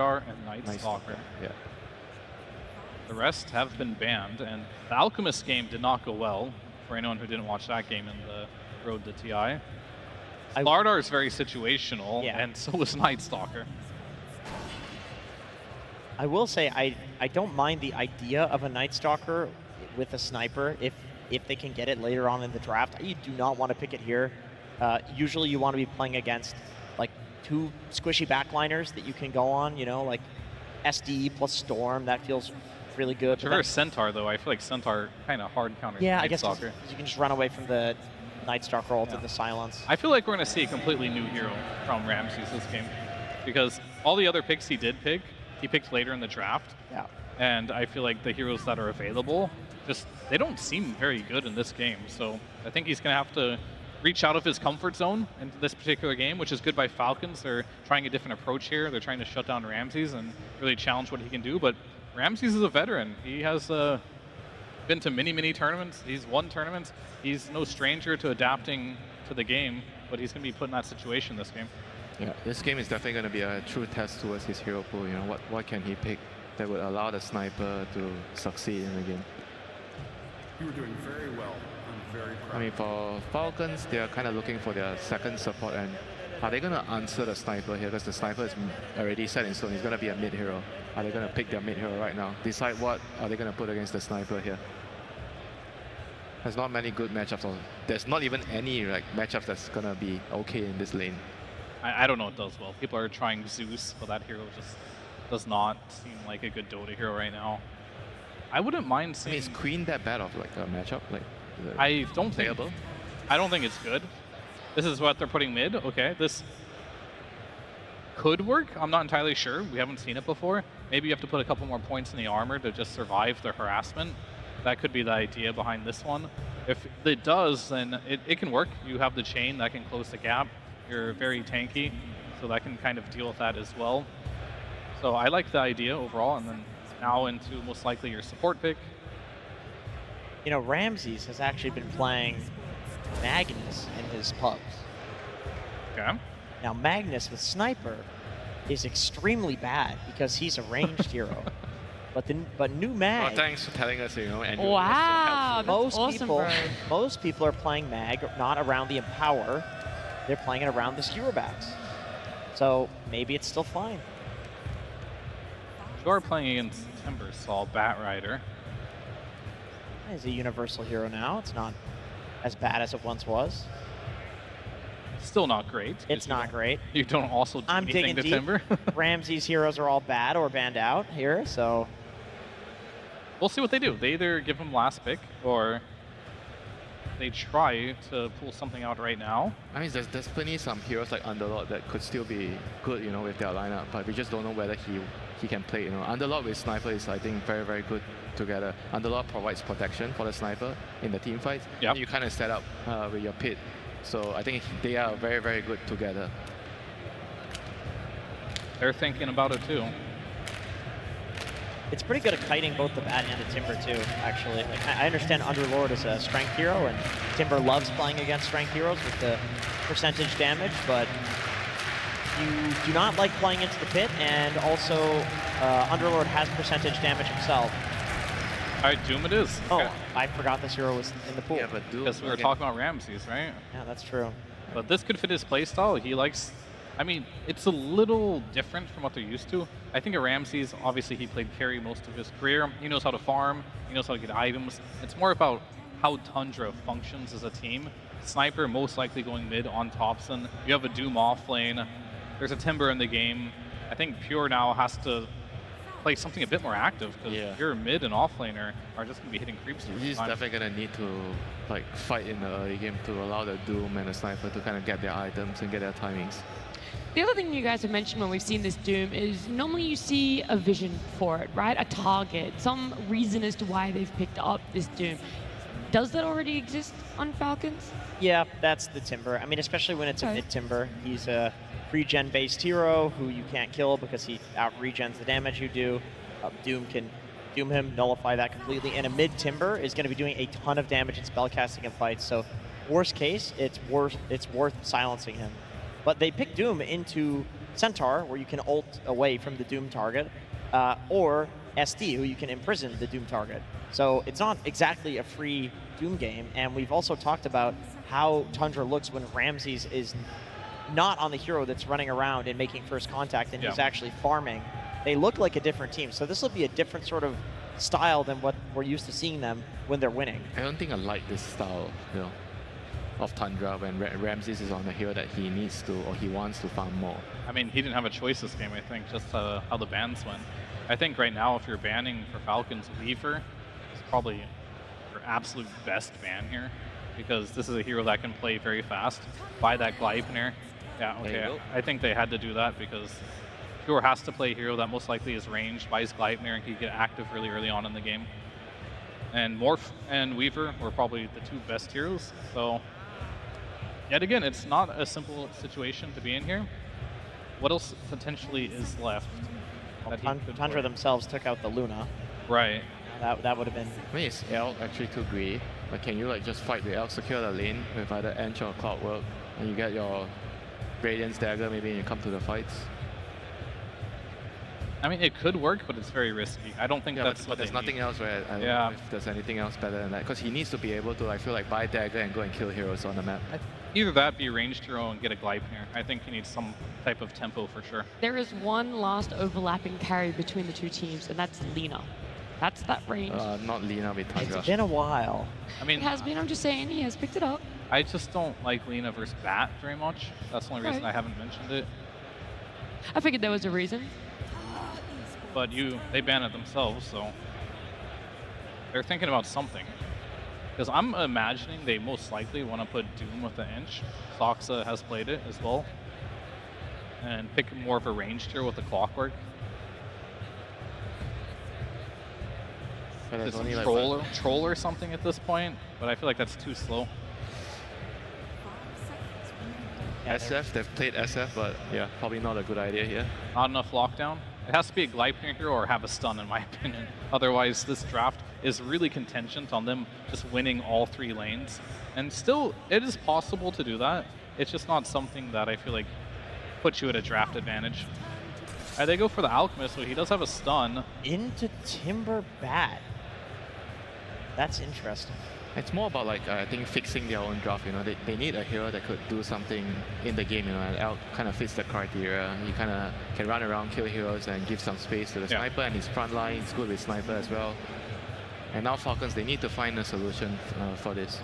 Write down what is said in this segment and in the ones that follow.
and Night Stalker. Yeah. The rest have been banned, and the Alchemist game did not go well for anyone who didn't watch that game in the Road to TI. Slardar is very situational, and so is Night Stalker. I will say I don't mind the idea of a Night Stalker with a sniper if they can get it later on in the draft. You do not want to pick it here. Usually you want to be playing against like 2 squishy backliners that you can go on, you know, like SDE plus Storm. That feels really good. Traverse Centaur, though, I feel like Centaur kind of hard counters I Night guess Stalker. you can just run away from the Night Stalker ult in the silence. I feel like we're going to see a completely new hero from Ramses this game, because all the other picks he did pick, he picked later in the draft. Yeah. And I feel like the heroes that are available, they don't seem very good in this game. So I think he's going to have to reach out of his comfort zone in this particular game, which is good by Falcons. They're trying a different approach here. They're trying to shut down Ramses and really challenge what he can do. But Ramses is a veteran. He has been to many tournaments. He's won tournaments. He's no stranger to adapting to the game, but he's going to be put in that situation this game. Yeah, this game is definitely going to be a true test towards his hero pool. You know, what can he pick that would allow the sniper to succeed in the game? You were doing very well. I'm very proud. I mean, for Falcons, they are kind of looking for their second support, and are they going to answer the sniper here? Because the sniper is already set in stone. He's going to be a mid hero. Are they going to pick their mid hero right now? Decide what are they going to put against the sniper here? There's not many good matchups. There's not even any like matchups that's going to be okay in this lane. I don't know what does well. People are trying Zeus, but that hero just does not seem like a good Dota hero right now. I wouldn't mind seeing... I mean, is Queen that bad of like a matchup? Like, I don't think it's good. This is what they're putting mid. Okay, this could work. I'm not entirely sure. We haven't seen it before. Maybe you have to put a couple more points in the armor to just survive the harassment. That could be the idea behind this one. If it does, then it can work. You have the chain that can close the gap. You're very tanky, so that can kind of deal with that as well. So I like the idea overall, and then now into most likely your support pick. You know, Ramses has actually been playing Magnus in his pubs. Okay. Now Magnus with Sniper is extremely bad because he's a ranged hero. But new Mag. Well, thanks for telling us, you know, Andrew. Wow, that's awesome, bro. Most people are playing Mag not around the Empower. They're playing it around this hero backs. So maybe it's still fine. You are playing against Timbersaw, Batrider. He's a universal hero now. It's not as bad as it once was. Still not great. It's not great. You don't also do I'm anything digging to deep. Timber. Ramses heroes are all bad or banned out here, so... We'll see what they do. They either give him last pick or they try to pull something out right now. I mean, there's plenty some heroes like Underlord that could still be good, you know, with their lineup, but we just don't know whether he can play, you know. Underlord with Sniper is, I think, very good together. Underlord provides protection for the Sniper in the team fights. Yep. You kind of set up with your pit. So I think they are very good together. They're thinking about it too. It's pretty good at kiting both the Bat and the Timber too, actually. Like, I understand Underlord is a strength hero, and Timber loves playing against strength heroes with the percentage damage, but you do not like playing into the pit, and also Underlord has percentage damage himself. All right, Doom it is. Oh, Okay. I forgot this hero was in the pool. Yeah, but Doom, Because we were talking about Ramses, right? Yeah, that's true. But this could fit his playstyle. He likes... I mean, it's a little different from what they're used to. I think at Ramses, obviously he played carry most of his career. He knows how to farm. He knows how to get items. It's more about how Tundra functions as a team. Sniper most likely going mid on Thompson. You have a Doom off lane. There's a Timber in the game. I think Pure now has to play something a bit more active because your mid and off laner are just going to be hitting creeps. He's definitely going to need to like fight in the early game to allow the Doom and the Sniper to kind of get their items and get their timings. The other thing you guys have mentioned when we've seen this Doom is normally you see a vision for it, right? A target, some reason as to why they've picked up this Doom. Does that already exist on Falcons? Yeah, that's the Timber. I mean, especially when it's a mid-Timber. He's a regen-based hero who you can't kill because he out-regens the damage you do. Doom can doom him, nullify that completely. And a mid-Timber is going to be doing a ton of damage in spellcasting and fights. So, worst case, it's worth silencing him. But they picked Doom into Centaur, where you can ult away from the Doom target, or SD, who you can imprison the Doom target. So it's not exactly a free Doom game, and we've also talked about how Tundra looks when Ramses is not on the hero that's running around and making first contact, and he's actually farming. They look like a different team, so this will be a different sort of style than what we're used to seeing them when they're winning. I don't think I like this style, of Tundra when Ramses is on the hero that he needs to or he wants to farm more. I mean, he didn't have a choice this game, I think, just how the bans went. I think right now, if you're banning for Falcons, Weaver is probably your absolute best ban here, because this is a hero that can play very fast. Buy that Gleipnir. Yeah, okay. I think they had to do that because Pure has to play a hero that most likely is ranged, buys Gleipnir, and can get active really early on in the game. And Morph and Weaver were probably the two best heroes. So, yet again, it's not a simple situation to be in here. What else potentially is left? Tundra themselves took out the Luna. Right. That would have been... I mean, is Elk actually too greedy? Like, can you just fight the Elk, secure the lane with either Ench or Clockwork, and you get your Radiance Dagger maybe and you come to the fights? I mean, it could work, but it's very risky. I don't think that's what there's nothing else, right? I don't know if there's anything else better than that. Because he needs to be able to, I feel like, buy Dagger and go and kill heroes on the map. Either that, be a ranged hero and get a Gleipnir. I think he needs some type of tempo for sure. There is one last overlapping carry between the two teams, and that's Lina. That's that range. Not Lina with Tundra. It's been a while. I mean, It has been, I'm just saying, he has picked it up. I just don't like Lina versus Bat very much. That's the only reason I haven't mentioned it. I figured there was a reason. But they banned it themselves, so they're thinking about something. Because I'm imagining they most likely want to put Doom with the Inch. Soxa has played it as well. And pick more of a ranged hero with the Clockwork. This troll or something at this point, but I feel like that's too slow. SF, they've played SF, but yeah, probably not a good idea here. Not enough lockdown. It has to be a Gleipnir hero or have a stun, in my opinion. Otherwise, this draft is really contingent on them just winning all 3 lanes. And still, it is possible to do that. It's just not something that I feel like puts you at a draft advantage. They go for the Alchemist, so he does have a stun. Into Timber Bat. That's interesting. It's more about I think fixing their own draft. They need a hero that could do something in the game. And Elk kind of fits the criteria. He kind of can run around, kill heroes, and give some space to the sniper. And his front line is good with sniper as well. And now Falcons, they need to find a solution for this.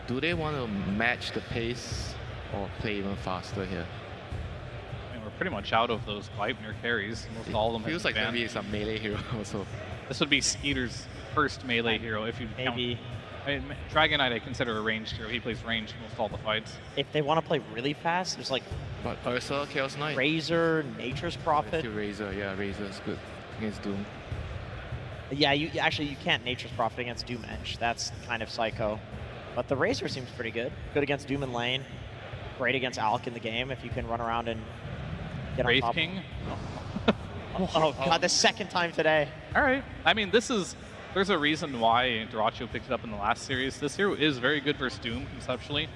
Do they want to match the pace or play even faster here? I mean, we're pretty much out of those Gleipnir carries. Most all of them feels like maybe it's a melee hero also. This would be Skeeter's first melee hero if you count. I mean, Dragon Knight I consider a ranged hero. He plays ranged most all the fights. If they want to play really fast, there's But Ursa, Chaos Knight? Razor, Nature's Prophet. Razor, yeah, Razor's good against Doom. Yeah, you can't Nature's Prophet against Doom Ench. That's kind of psycho. But the Razor seems pretty good. Good against Doom in lane. Great against Alk in the game if you can run around and get on top. Wraith King? Oh god, the second time today. All right. I mean, there's a reason why Duracho picked it up in the last series. This hero is very good versus Doom, conceptually.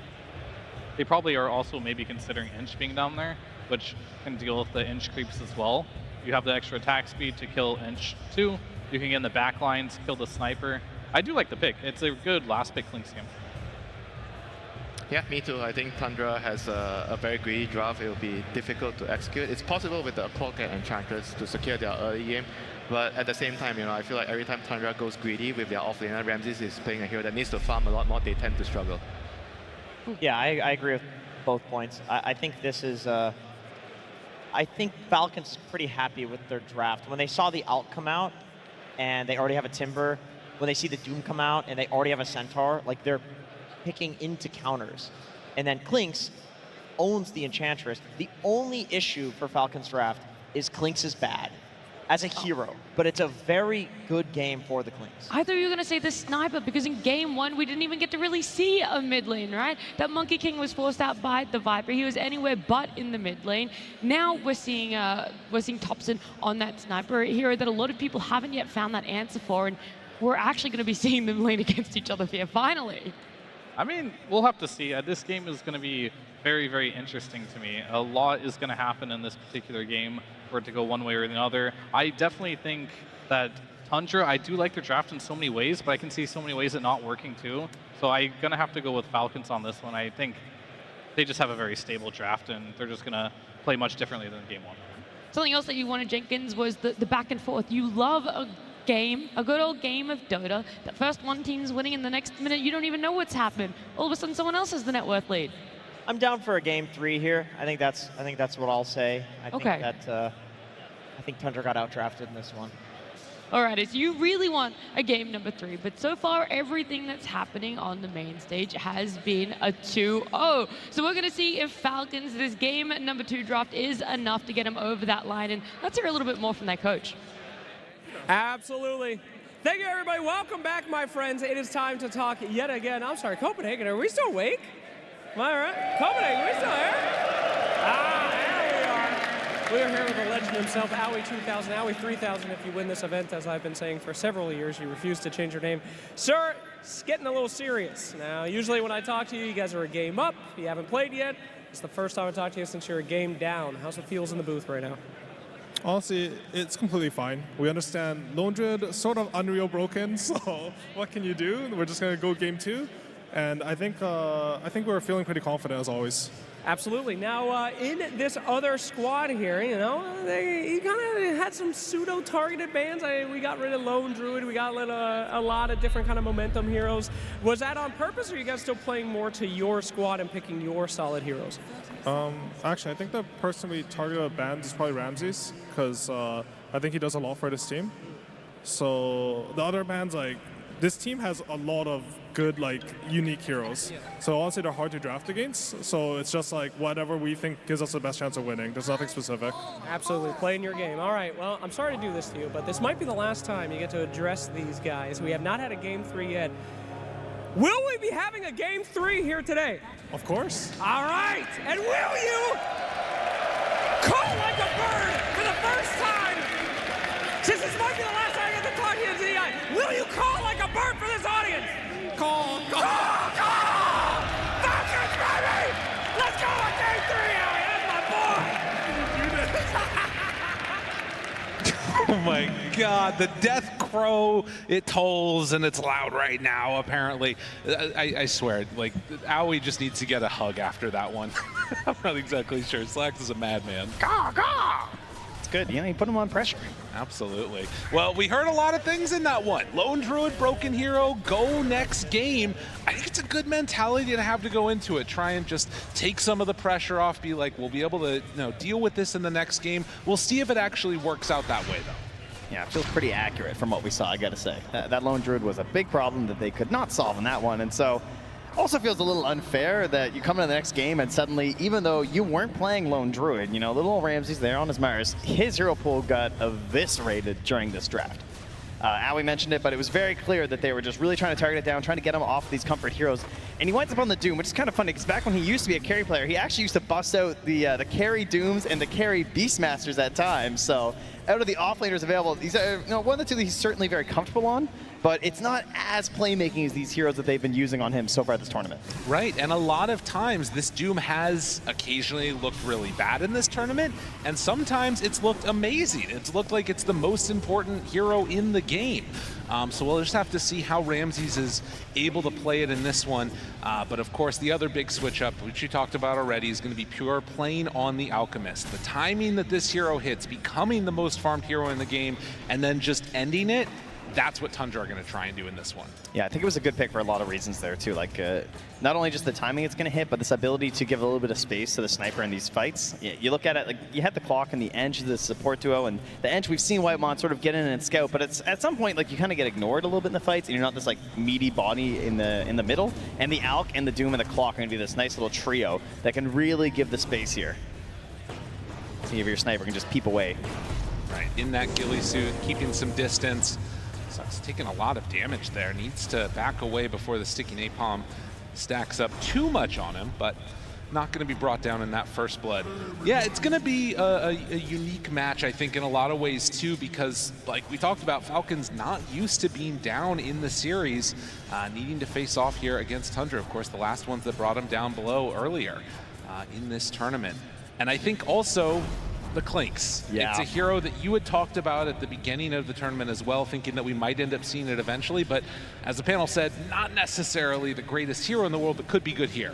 They probably are also maybe considering Inch being down there, which can deal with the Inch creeps as well. You have the extra attack speed to kill Inch too. You can get in the back lines, kill the sniper. I do like the pick. It's a good last pick Lynx game. Yeah, me too. I think Tundra has a very greedy draft. It will be difficult to execute. It's possible with the Clock and Enchantress to secure their early game, but at the same time, I feel like every time Tundra goes greedy with their offlaner, Ramses is playing a hero that needs to farm a lot more. They tend to struggle. Yeah, I agree with both points. I think this is... I think Falcons is pretty happy with their draft. When they saw the Alt come out, and they already have a Timber, when they see the Doom come out, and they already have a Centaur, they're picking into counters. And then Klinks owns the Enchantress. The only issue for Falcons draft is Klinks is bad as a hero, but it's a very good game for the Klinks. I thought you were going to say the sniper, because in game 1, we didn't even get to really see a mid lane, right? That Monkey King was forced out by the Viper. He was anywhere but in the mid lane. Now we're seeing Thompson on that sniper, a hero that a lot of people haven't yet found that answer for, and we're actually going to be seeing them lane against each other here, finally. I mean, we'll have to see. This game is going to be very, very interesting to me. A lot is going to happen in this particular game for it to go one way or another. I definitely think that Tundra, I do like their draft in so many ways, but I can see so many ways it not working too. So I'm going to have to go with Falcons on this one. I think they just have a very stable draft, and they're just going to play much differently than game one. Something else that you wanted, Jenkins, was the back and forth. You love a game, a good old game of Dota. The first one team's winning, and the next minute you don't even know what's happened. All of a sudden, someone else has the net worth lead. I'm down for a game 3 here. I think that's what I'll say. I think Tundra got outdrafted in this one. All right, so you really want a game number 3, but so far everything that's happening on the main stage has been a 2-0. So we're gonna see if Falcons, this game number 2 draft is enough to get them over that line, and let's hear a little bit more from their coach. Absolutely. Thank you, everybody. Welcome back, my friends. It is time to talk yet again. I'm sorry, Copenhagen, are we still awake? Am I right? Copenhagen, are we still here? We are here with the legend himself, Owie 2000, Owie 3000 if you win this event, as I've been saying for several years. You refuse to change your name. Sir, it's getting a little serious. Now, usually when I talk to you, you guys are a game up. You haven't played yet. It's the first time I talk to you since you're a game down. How's it feels in the booth right now? Honestly, it's completely fine. We understand Lone Druid sort of Unreal broken, so what can you do? We're just going to go game 2. And I think we're feeling pretty confident as always. Absolutely. Now, in this other squad here, you know, you kind of had some pseudo-targeted bans. We got rid of Lone Druid. We got rid of a lot of different kind of momentum heroes. Was that on purpose, or are you guys still playing more to your squad and picking your solid heroes? Actually, I think the person we targeted banned is probably Ramses, because I think he does a lot for this team. So the other bans, like, this team has a lot of good, like, unique heroes. So honestly, they're hard to draft against. So it's just like whatever we think gives us the best chance of winning. There's nothing specific. Absolutely, playing your game. All right, well, I'm sorry to do this to you, but this might be the last time you get to address these guys. We have not had a game 3 yet. Will we be having a game 3 here today? Of course. All right, and will you call like a bird for the first time? Since this might be the last time I get to talk to you in ZI, will you call like a bird for this audience? Call! Falcons, baby! Let's go with game 3, Howie! That's my boy! Oh my God, the death crow, it tolls and it's loud right now, apparently. I swear, like, Owie just needs to get a hug after that one. I'm not exactly sure. Slacks is a madman. Caw, caw! It's good, you know, you put him on pressure. Absolutely. Well, we heard a lot of things in that one. Lone Druid, broken hero, go next game. I think it's a good mentality to have to go into it. Try and just take some of the pressure off, be like, we'll be able to, you know, deal with this in the next game. We'll see if it actually works out that way, though. Yeah, it feels pretty accurate from what we saw, I gotta say. That Lone Druid was a big problem that they could not solve in that one, and so also feels a little unfair that you come into the next game and suddenly, even though you weren't playing Lone Druid, you know, little old Ramses there on his Mars, his hero pool got eviscerated during this draft. Owie mentioned it, but it was very clear that they were just really trying to target it down, trying to get him off these comfort heroes. And he winds up on the Doom, which is kind of funny, because back when he used to be a carry player, he actually used to bust out the carry Dooms and the carry Beastmasters at times. So out of the offlaners available, he's one of the two that he's certainly very comfortable on, but it's not as playmaking as these heroes that they've been using on him so far this tournament. Right, and a lot of times this Doom has occasionally looked really bad in this tournament, and sometimes it's looked amazing. It's looked like it's the most important hero in the game. So we'll just have to see how Ramses is able to play it in this one. But of course, the other big switch up, which we talked about already, is going to be pure playing on the Alchemist. The timing that this hero hits, becoming the most farmed hero in the game, and then just ending it, that's what Tundra are going to try and do in this one. Yeah, I think it was a good pick for a lot of reasons there, too. Like, not only just the timing it's going to hit, but this ability to give a little bit of space to the sniper in these fights. You look at it, like, you have the clock and the edge of the support duo, and the edge, we've seen Whitemon sort of get in and scout, but it's at some point, like, you kind of get ignored a little bit in the fights, and you're not this, like, meaty body in the middle. And the Alk and the Doom and the clock are going to be this nice little trio that can really give the space here. See if your sniper can just peep away. Right, in that ghillie suit, keeping some distance. Sucks taking a lot of damage there. Needs to back away before the sticky napalm stacks up too much on him, but not going to be brought down in that first blood. Yeah, it's going to be a unique match, I think, in a lot of ways, too, because, like we talked about, Falcons not used to being down in the series, needing to face off here against Tundra. Of course, the last ones that brought them down below earlier in this tournament. And I think also the Clinks. Yeah. It's a hero that you had talked about at the beginning of the tournament as well, thinking that we might end up seeing it eventually, but as the panel said, not necessarily the greatest hero in the world, but could be good here.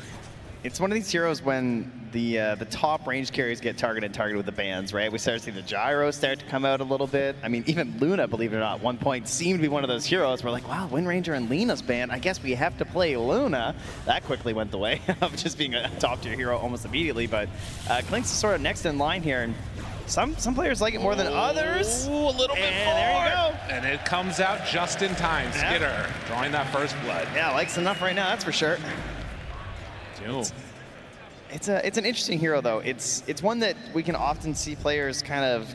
It's one of these heroes when the top range carriers get targeted with the bans, right? We start to see the gyros start to come out a little bit. I mean, even Luna, believe it or not, at one point seemed to be one of those heroes. We're like, wow, Wind Ranger and Luna's banned. I guess we have to play Luna. That quickly went the way of just being a top tier hero almost immediately. But Clink's is sort of next in line here, and some players like it more than others. Ooh, a little bit and more. There you go. And it comes out just in time. Skitter drawing that first blood. Yeah, likes enough right now, that's for sure. Doom. It's an interesting hero though. It's one that we can often see players kind of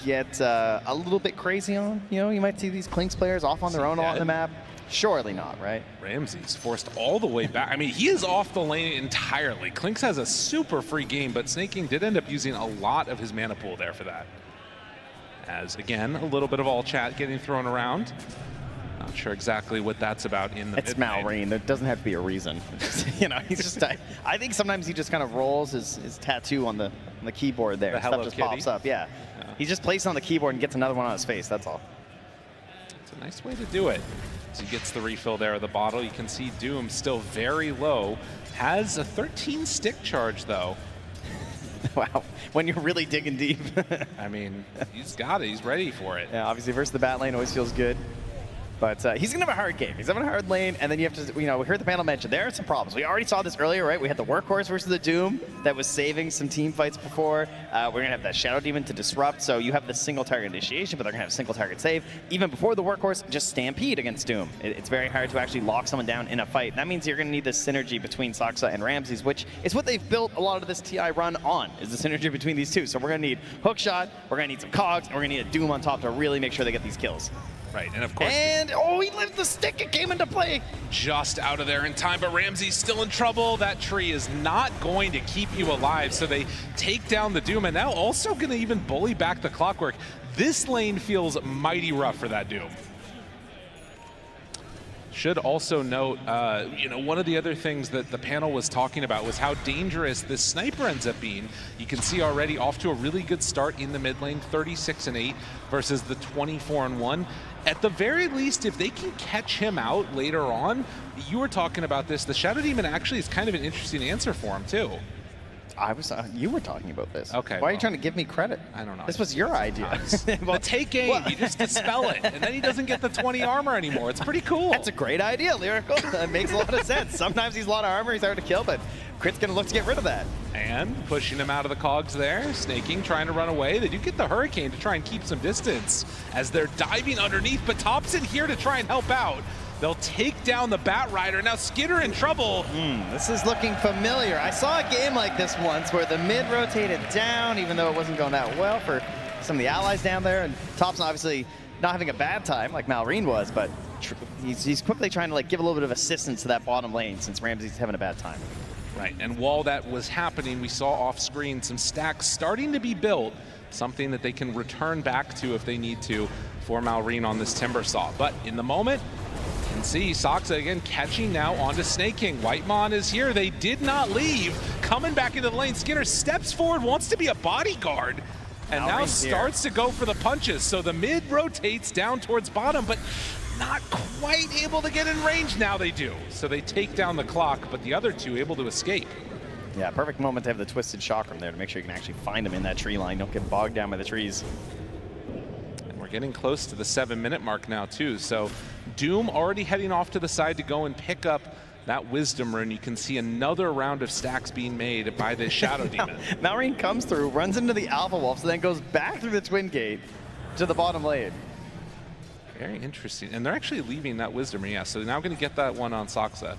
get a little bit crazy on. You know, you might see these Clinks players off on their own a lot on the map. Surely not, right? Ramsey's forced all the way back. I mean, he is off the lane entirely. Clinks has a super free game, but Snaking did end up using a lot of his mana pool there for that. As, again, a little bit of all chat getting thrown around. Not sure exactly what that's about in the It's Malrine. There doesn't have to be a reason. You know, he's just. I think sometimes he just kind of rolls his tattoo on the keyboard there. The Stuff Hello just Kitty? pops up. Yeah. He just places it on the keyboard and gets another one on his face. That's all. It's a nice way to do it. As he gets the refill there of the bottle, you can see Doom still very low. Has a 13 stick charge though. Wow. When you're really digging deep. I mean, he's got it. He's ready for it. Yeah, obviously versus the bat lane always feels good. But he's going to have a hard game. He's having a hard lane, and then you have to, you know, we heard the panel mention there are some problems. We already saw this earlier, right? We had the Workhorse versus the Doom that was saving some team fights before. We're going to have that Shadow Demon to disrupt, so you have the single target initiation, but they're going to have single target save. Even before the Workhorse, just Stampede against Doom. It's very hard to actually lock someone down in a fight. That means you're going to need this synergy between Saksa and Ramses, which is what they've built a lot of this TI run on, is the synergy between these two. So we're going to need Hookshot, we're going to need some Cogs, and we're going to need a Doom on top to really make sure they get these kills. Right, and of course... And, oh, he lived the stick. It came into play. Just out of there in time, but Ramsey's still in trouble. That tree is not going to keep you alive, so they take down the Doom, and now also going to even bully back the Clockwork. This lane feels mighty rough for that Doom. Should also note, you know, one of the other things that the panel was talking about was how dangerous this sniper ends up being. You can see already off to a really good start in the mid lane, 36-8 versus the 24-1. At the very least, if they can catch him out later on, you were talking about this, the Shadow Demon actually is kind of an interesting answer for him too. You were talking about this. Okay. Why are you trying to give me credit? I don't know. This was your idea. The take aim, you just dispel it, and then he doesn't get the 20 armor anymore. It's pretty cool. That's a great idea, Lyrical. That makes a lot of sense. Sometimes he's a lot of armor, he's hard to kill, but Crit's going to look to get rid of that. And pushing him out of the cogs there, Snaking trying to run away. They do get the Hurricane to try and keep some distance as they're diving underneath, but Thompson here to try and help out. They'll take down the Bat Rider. Now Skitter in trouble. This is looking familiar. I saw a game like this once where the mid rotated down, even though it wasn't going that well for some of the allies down there. And Thompson obviously not having a bad time like Malrine was, but he's quickly trying to like give a little bit of assistance to that bottom lane since Ramsey's having a bad time. Right, and while that was happening, we saw off screen some stacks starting to be built, something that they can return back to if they need to for Malrine on this Timber Saw. But in the moment, you can see Saksa again catching now onto Snaking. Whitemon is here. They did not leave. Coming back into the lane. Skinner steps forward, wants to be a bodyguard, and now starts to go for the punches. So the mid rotates down towards bottom, but not quite able to get in range. Now they do. So they take down the clock, but the other two able to escape. Yeah, perfect moment to have the Twisted Chakram there to make sure you can actually find him in that tree line. Don't get bogged down by the trees. And we're getting close to the 7-minute mark now too. So Doom already heading off to the side to go and pick up that Wisdom Rune. You can see another round of stacks being made by this Shadow Demon. Malrine comes through, runs into the Alpha Wolves, and then goes back through the Twin Gate to the bottom lane. Very interesting. And they're actually leaving that Wisdom Rune. Yeah, so they're now going to get that one on Saksa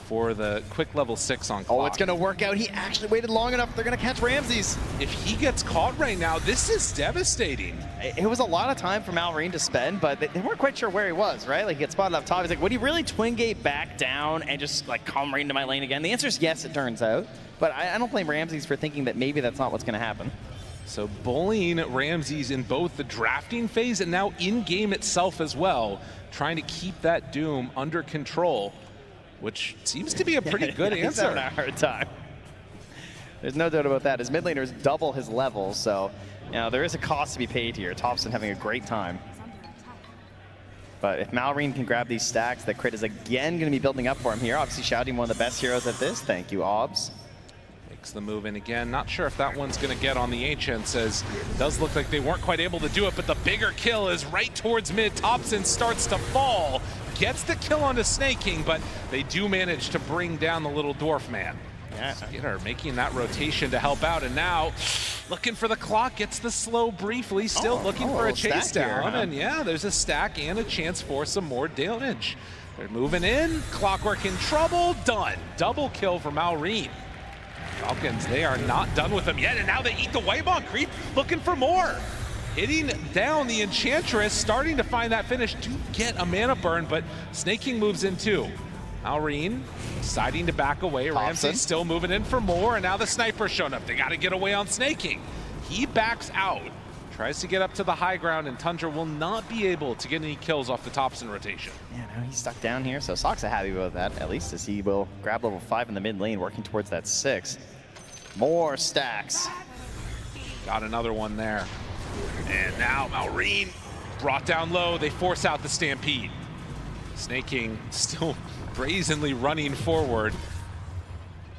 for the quick level 6 on clock. Oh, it's going to work out. He actually waited long enough. They're going to catch Ramses. If he gets caught right now, this is devastating. It was a lot of time for Malrine to spend, but they weren't quite sure where he was, right? Like, he gets spotted up top. He's like, would he really Twin Gate back down and just, like, come right into my lane again? The answer is yes, it turns out. But I don't blame Ramses for thinking that maybe that's not what's going to happen. So bullying Ramses in both the drafting phase and now in-game itself as well, trying to keep that Doom under control, which seems to be a pretty good answer. He's having a hard time. There's no doubt about that. His mid laner's double his level, so there is a cost to be paid here. Thompson having a great time. But if Malrine can grab these stacks, the crit is again going to be building up for him here. Obviously shouting one of the best heroes at this. Thank you, Obs. The move in again. Not sure if that one's going to get on the Ancients, as it does look like they weren't quite able to do it, but the bigger kill is right towards mid. Thompson starts to fall, gets the kill onto Snake King, but they do manage to bring down the little dwarf man. Yeah. Skitter making that rotation to help out, and now looking for the clock, gets the slow briefly, still looking for a chase down, and yeah, there's a stack and a chance for some more damage. They're moving in, Clockwork in trouble, done. Double kill for Malrine. Falcons, they are not done with him yet, and now they eat the Waybon creep, looking for more. Hitting down the Enchantress, starting to find that finish, do get a mana burn, but Snake King moves in too. Malrine deciding to back away. Ramsey still moving in for more, and now the sniper's shown up. They got to get away on Snake King. He backs out, tries to get up to the high ground, and Tundra will not be able to get any kills off the Thompson rotation. Yeah, now he's stuck down here, so Sock's happy about that, at least, as he will grab level 5 in the mid lane, working towards that 6. More stacks. Got another one there. And now Malrine brought down low. They force out the Stampede. Snake King still brazenly running forward.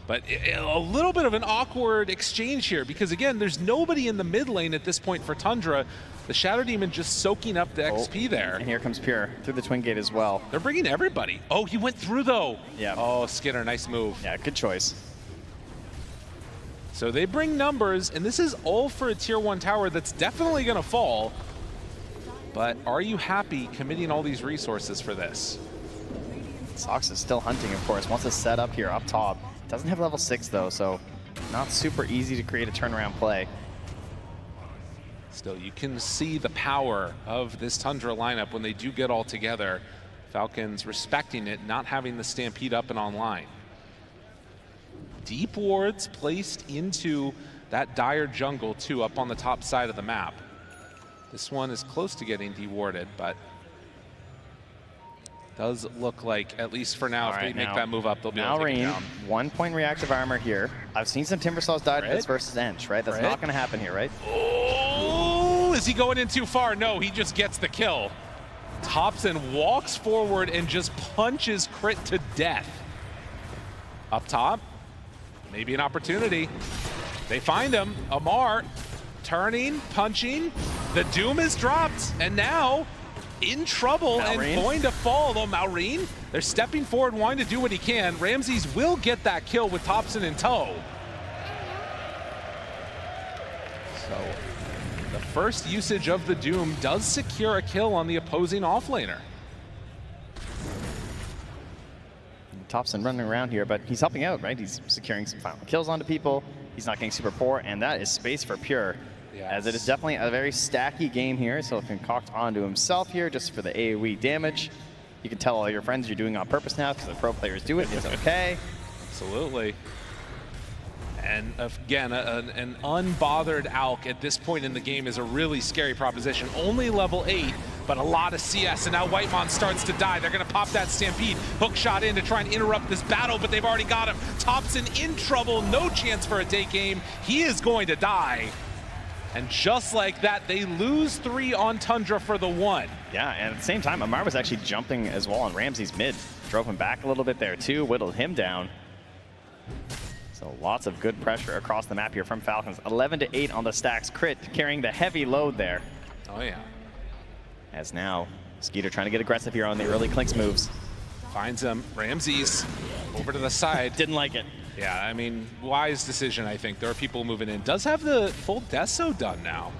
But a little bit of an awkward exchange here, because again, there's nobody in the mid lane at this point for Tundra. The Shadow Demon just soaking up the XP there. And here comes Pure through the Twin Gate as well. They're bringing everybody. Oh, he went through though. Yeah. Oh, Skinner, nice move. Yeah, good choice. So they bring numbers, and this is all for a tier 1 tower that's definitely going to fall. But are you happy committing all these resources for this? Sox is still hunting, of course. Wants to set up here up top. Doesn't have level 6 though, so not super easy to create a turnaround play. Still, you can see the power of this Tundra lineup when they do get all together. Falcons respecting it, not having the Stampede up and online. Deep wards placed into that dire jungle too, up on the top side of the map. This one is close to getting dewarded, but does look like, at least for now, if they make that move up, they'll be able to take it down. 1 point reactive armor here. I've seen some Timbersaws die to this versus Ench, right? That's not going to happen here, right? Oh, is he going in too far? No, he just gets the kill. Thompson walks forward and just punches Crit to death. Up top, maybe an opportunity. They find him. Amar turning, punching. The Doom is dropped, and now in trouble and going to fall, though. Malrine, they're stepping forward, wanting to do what he can. Ramses will get that kill with Thompson in tow. So the first usage of the Doom does secure a kill on the opposing offlaner. Thompson running around here, but he's helping out, right? He's securing some final kills onto people. He's not getting super poor, and that is space for Pure. Yes. As it is definitely a very stacky game here, so he can concoct onto himself here just for the AoE damage. You can tell all your friends you're doing it on purpose now because the pro players do it. It's okay. Absolutely. And again, an unbothered Alk at this point in the game is a really scary proposition. Only level 8, but a lot of CS, and now Whitemon starts to die. They're gonna pop that Stampede, hook shot in to try and interrupt this battle, but they've already got him. Thompson in trouble, no chance for a take aim. He is going to die. And just like that, they lose 3 on Tundra for the 1. Yeah, and at the same time, Amar was actually jumping as well on Ramsey's mid. Drove him back a little bit there too, whittled him down. So lots of good pressure across the map here from Falcons. 11-8 on the stacks. Crit carrying the heavy load there. Oh yeah. As now, Skeeter trying to get aggressive here on the early Clinks moves. Finds him. Ramses over to the side. Didn't like it. Yeah, I mean, wise decision, I think. There are people moving in. Does have the full Deso done now.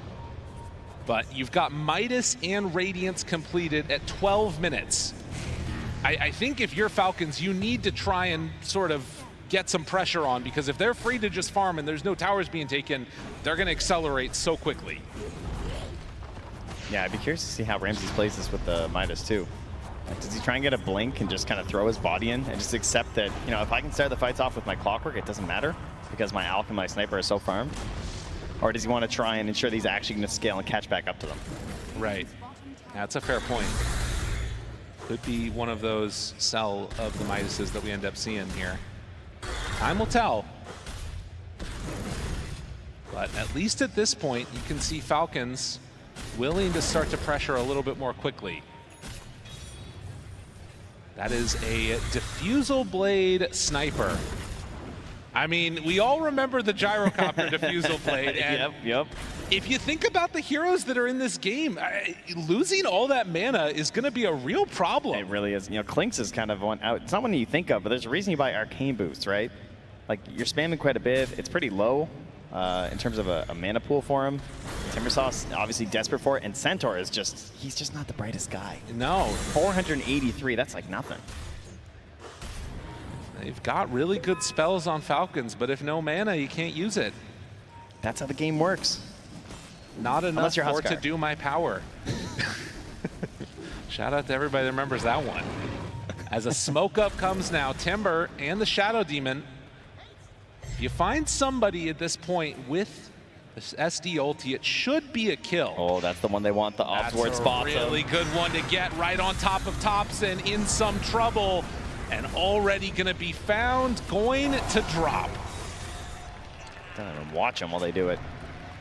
But you've got Midas and Radiance completed at 12 minutes. I think if you're Falcons, you need to try and sort of get some pressure on, because if they're free to just farm and there's no towers being taken, they're going to accelerate so quickly. Yeah, I'd be curious to see how Ramses plays this with the Midas too. Does he try and get a blink and just kind of throw his body in and just accept that, you know, if I can start the fights off with my clockwork, it doesn't matter because my Alk and my sniper are so farmed? Or does he want to try and ensure that he's actually going to scale and catch back up to them? Right. That's a fair point. Could be one of those sell of the Midases that we end up seeing here. Time will tell. But at least at this point, you can see Falcons willing to start to pressure a little bit more quickly. That is a diffusal blade sniper. I mean, we all remember the gyrocopter diffusal blade. And Yep. if you think about the heroes that are in this game, losing all that mana is going to be a real problem. It really is. You know, Clinks is kind of one out. It's not one you think of, but there's a reason you buy Arcane Boost, right? Like, you're spamming quite a bit. It's pretty low in terms of a mana pool for him. Timbersaw's obviously desperate for it, and Centaur is just, he's just not the brightest guy. No. 483, that's like nothing. They've got really good spells on Falcons, but if no mana, you can't use it. That's how the game works. Not enough you're for it to Huskar. do my power. Shout out to everybody that remembers that one. As a smoke up comes now, Timber and the Shadow Demon. If you find somebody at this point with this SD ulti, it should be a kill. Oh, that's the one they want, the upward spot. That's a really good one to get right on top of Thompson, in some trouble, and already going to be found, going to drop. Don't even watch them while they do it.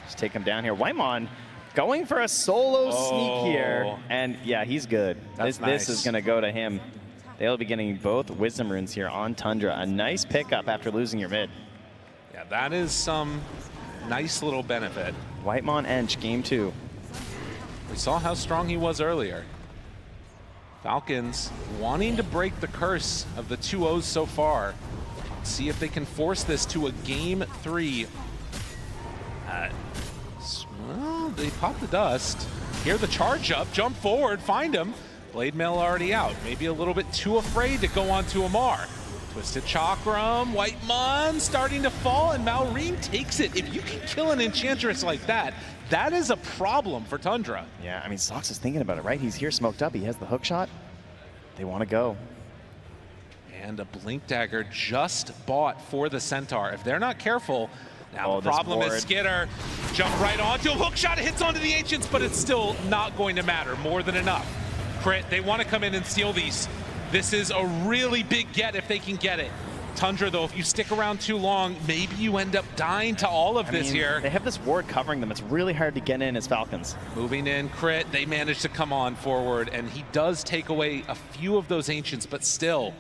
Just take him down here. Waimon going for a solo sneak here. And yeah, he's good. This is going to go to him. They'll be getting both Wisdom Runes here on Tundra. A nice pickup after losing your mid. Yeah, that is some nice little benefit. Whitemon Ench, game 2. We saw how strong he was earlier. Falcons wanting to break the curse of the 2-0s so far. See if they can force this to a game 3. Well, they pop the dust. Hear the charge up, jump forward, find him. Blade Mail already out. Maybe a little bit too afraid to go on to Amar. Twisted Chakram, Whitemon starting to fall, and Malrine takes it. If you can kill an Enchantress like that, that is a problem for Tundra. Yeah, I mean, Sox is thinking about it, right? He's here smoked up. He has the hook shot. They want to go. And a Blink Dagger just bought for the Centaur. If they're not careful, now the problem is Skitter. Jump right onto a hook shot. It hits onto the Ancients, but it's still not going to matter. More than enough. Crit, they want to come in and steal these. This is a really big get if they can get it. Tundra, though, if you stick around too long, maybe you end up dying to all of this here. They have this ward covering them. It's really hard to get in as Falcons. Moving in, Crit, they manage to come on forward, and he does take away a few of those Ancients, but still,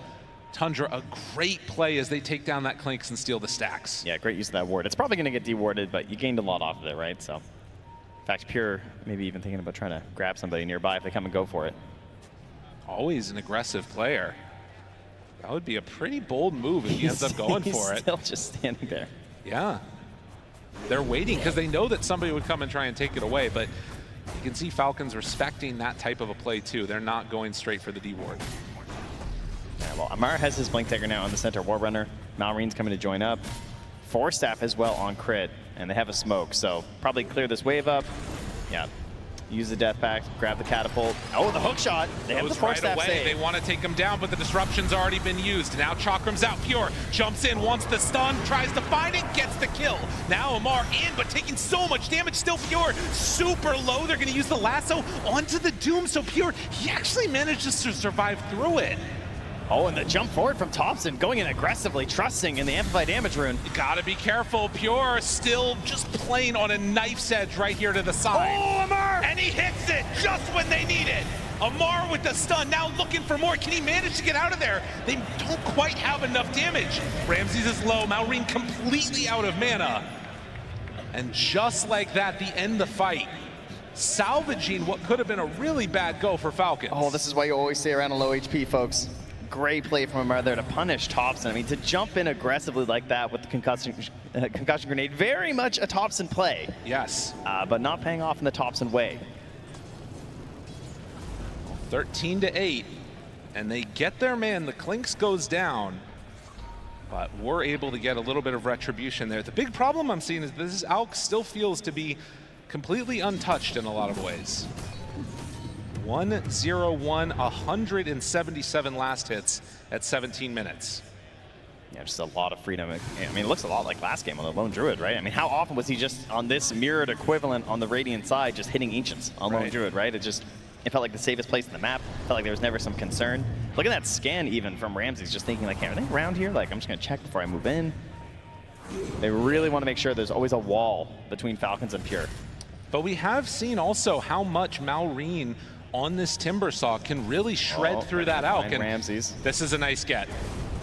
Tundra, a great play as they take down that Clinks and steal the stacks. Yeah, great use of that ward. It's probably going to get dewarded, but you gained a lot off of it, right? So, in fact, Pure maybe even thinking about trying to grab somebody nearby if they come and go for it. Always an aggressive player. That would be a pretty bold move if he ends up going for it. Still just standing there. Yeah. They're waiting because they know that somebody would come and try and take it away, but you can see Falcons respecting that type of a play too. They're not going straight for the D-ward. Yeah, well, Amar has his Blink Dagger now on the center War Runner. Malrine's coming to join up. Force Staff as well on Crit, and they have a smoke, so probably clear this wave up. Yeah. Use the death pack, grab the catapult. Oh, the hook shot. They have the force staff save. They want to take him down, but the disruption's already been used. Now Chakram's out. Pure jumps in, wants the stun, tries to find it, gets the kill. Now Amar in, but taking so much damage. Still Pure super low. They're going to use the lasso onto the Doom. So Pure, he actually manages to survive through it. Oh, and the jump forward from Thompson, going in aggressively, trusting in the Amplify Damage rune. You gotta be careful. Pure still just playing on a knife's edge right here to the side. Oh, Amar! And he hits it just when they need it. Amar with the stun, now looking for more. Can he manage to get out of there? They don't quite have enough damage. Ramses is low, Malrine completely out of mana. And just like that, they end the fight, salvaging what could have been a really bad go for Falcons. Oh, this is why you always stay around a low HP, folks. Great play from Amar there to punish Thompson. I mean, to jump in aggressively like that with the concussion grenade, very much a Thompson play. Yes. But not paying off in the Thompson way. 13-8, and they get their man. The Clinks goes down, but we're able to get a little bit of retribution there. The big problem I'm seeing is this Alk still feels to be completely untouched in a lot of ways. 101, 177 last hits at 17 minutes. Yeah, just a lot of freedom. I mean, it looks a lot like last game on the Lone Druid, right? I mean, how often was he just on this mirrored equivalent on the Radiant side, just hitting Ancients on Lone Druid, right? It felt like the safest place in the map. Felt like there was never some concern. Look at that scan even from Ramses, just thinking like, hey, are they around here? Like, I'm just gonna check before I move in. They really want to make sure there's always a wall between Falcons and Pure. But we have seen also how much Malrine on this Timbersaw can really shred through that Alk. And Ramses. This is a nice get.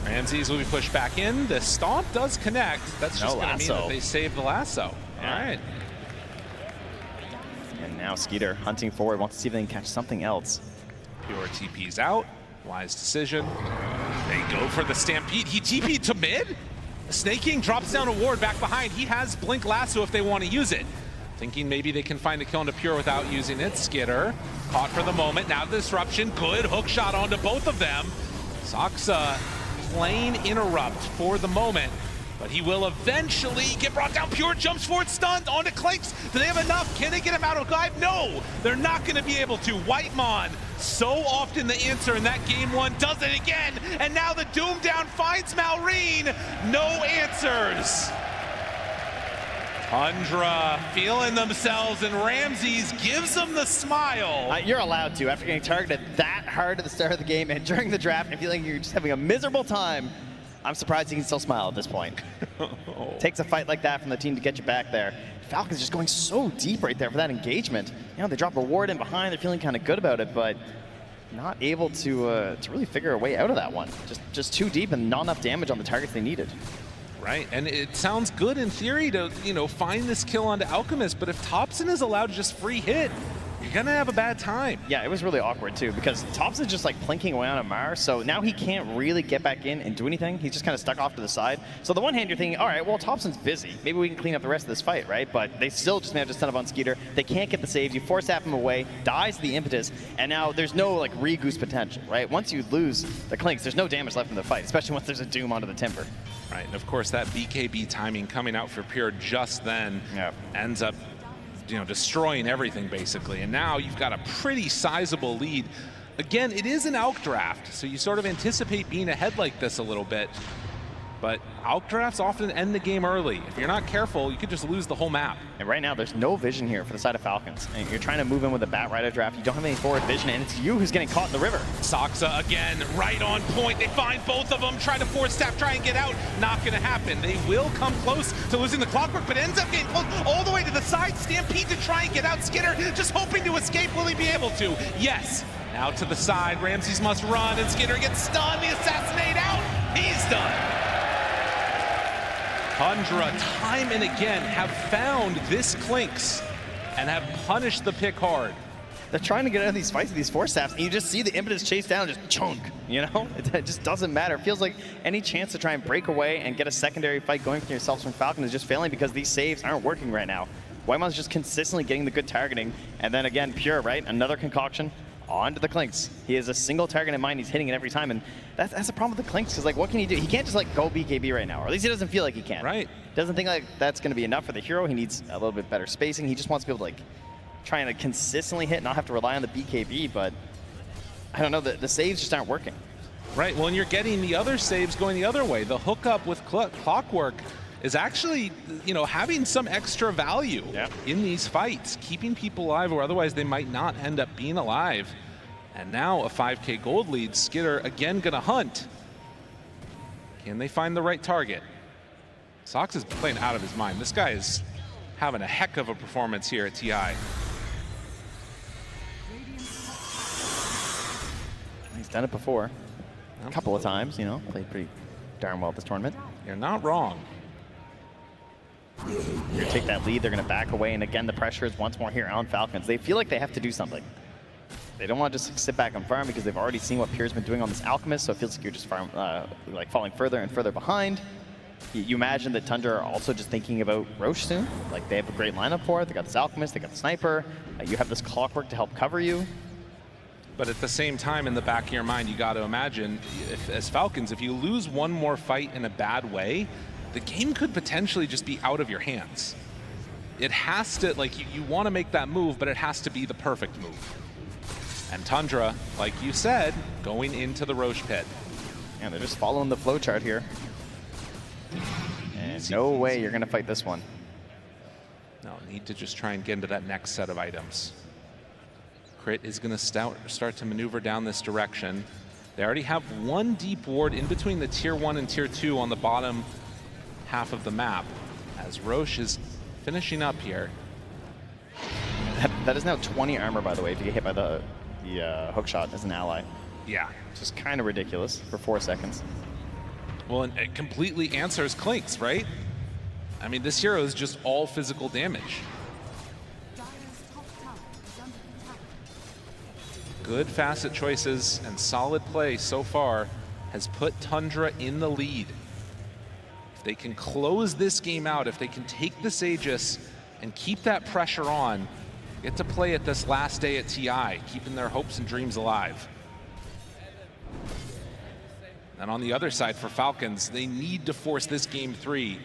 Ramses will be pushed back in. The stomp does connect. That's just going to mean that they save the lasso. Yeah. All right. And now Skeeter hunting forward, wants to see if they can catch something else. Pure TP's out. Wise decision. They go for the Stampede. He TP'd to mid? Snake King drops down a ward back behind. He has Blink Lasso if they want to use it. Thinking maybe they can find a kill into Pure without using it. Skitter caught for the moment. Now the disruption. Good hook shot onto both of them. Soxa plain interrupt for the moment, but he will eventually get brought down. Pure jumps forward, stunned onto Clinks. Do they have enough? Can they get him out of dive? No, they're not going to be able to. Whitemon, so often the answer in that game one, does it again, and now the Doom down finds Malrine. No answers. Tundra feeling themselves, and Ramses gives them the smile. You're allowed to, after getting targeted that hard at the start of the game and during the draft and feeling you're just having a miserable time. I'm surprised he can still smile at this point. Takes a fight like that from the team to get you back there. Falcons just going so deep right there for that engagement. You know, they drop a ward in behind, they're feeling kind of good about it, but not able to really figure a way out of that one. Just too deep and not enough damage on the targets they needed. Right, and it sounds good in theory to, find this kill onto Alchemist, but if Thompson is allowed to just free hit, you're gonna have a bad time. Yeah, it was really awkward too, because Thompson's just like plinking away on Amar, so now he can't really get back in and do anything. He's just kind of stuck off to the side. So the one hand you're thinking, all right, well, Thompson's busy. Maybe we can clean up the rest of this fight, right? But they still just manage to stun up on Skeeter. They can't get the saves. You force him away, dies the impetus, and now there's no like re-goose potential, right? Once you lose the Clinks, there's no damage left in the fight, especially once there's a Doom onto the Timber. Right, and of course that BKB timing coming out for Pure just then ends up destroying everything basically. And now you've got a pretty sizable lead. Again, it is an Alk draft, so you sort of anticipate being ahead like this a little bit. But Alk drafts often end the game early. If you're not careful, you could just lose the whole map. And right now, there's no vision here for the side of Falcons. And you're trying to move in with a Bat Rider draft. You don't have any forward vision, and it's you who's getting caught in the river. Soxa again, right on point. They find both of them, try to force tap, try and get out. Not gonna happen. They will come close to losing the clockwork, but ends up getting close all the way to the side. Stampede to try and get out. Skitter just hoping to escape. Will he be able to? Yes. Now to the side. Ramses must run, and Skitter gets stunned. The assassinate out. He's done. Tundra, time and again, have found this Clinks and have punished the pick hard. They're trying to get out of these fights with these force staffs, and you just see the impetus chase down and just chunk, It just doesn't matter. It feels like any chance to try and break away and get a secondary fight going for yourselves from Falcon is just failing because these saves aren't working right now. Whitemon's just consistently getting the good targeting, and then again, Pure, right? Another concoction onto the Clinks. He has a single target in mind. He's hitting it every time, and that's the problem with the Clinks, because like, what can he do? He can't just like go BKB right now, or at least he doesn't feel like he can. Right. Doesn't think like that's going to be enough for the hero. He needs a little bit better spacing. He just wants to be able to like trying to consistently hit, not have to rely on the BKB. But I don't know, the saves just aren't working. Right. Well, and you're getting the other saves going the other way. The hookup with Clockwork is actually, having some extra value in these fights, keeping people alive, or otherwise they might not end up being alive. And now a 5K gold lead. Skitter again gonna hunt. Can they find the right target? Sox is playing out of his mind. This guy is having a heck of a performance here at TI. He's done it before. A couple of times, played pretty darn well this tournament. You're not wrong. You're gonna take that lead, they're gonna back away, and again the pressure is once more here on Falcons. They feel like they have to do something. They don't want to just sit back and farm because they've already seen what Pierre's been doing on this Alchemist, so it feels like you're just falling further and further behind. You imagine that Tundra are also just thinking about Roche soon. Like, they have a great lineup for it. They got this Alchemist, they got the Sniper. You have this Clockwork to help cover you. But at the same time, in the back of your mind, you got to imagine, as Falcons, if you lose one more fight in a bad way, the game could potentially just be out of your hands. It has to, you want to make that move, but it has to be the perfect move. And Tundra, like you said, going into the Roche pit. And they're just following the flow chart here. And no way you're going to fight this one. No, need to just try and get into that next set of items. Crit is going to start to maneuver down this direction. They already have one deep ward in between the tier 1 and tier 2 on the bottom half of the map, as Roche is finishing up here. That is now 20 armor, by the way, if you get hit by the hook shot as an ally. Yeah. Which is kind of ridiculous for 4 seconds. Well, and it completely answers Clinks, right? I mean, this hero is just all physical damage. Good facet choices and solid play so far has put Tundra in the lead. If they can close this game out, if they can take this Aegis and keep that pressure on, get to play at this last day at TI, keeping their hopes and dreams alive. And on the other side for Falcons, they need to force this game 3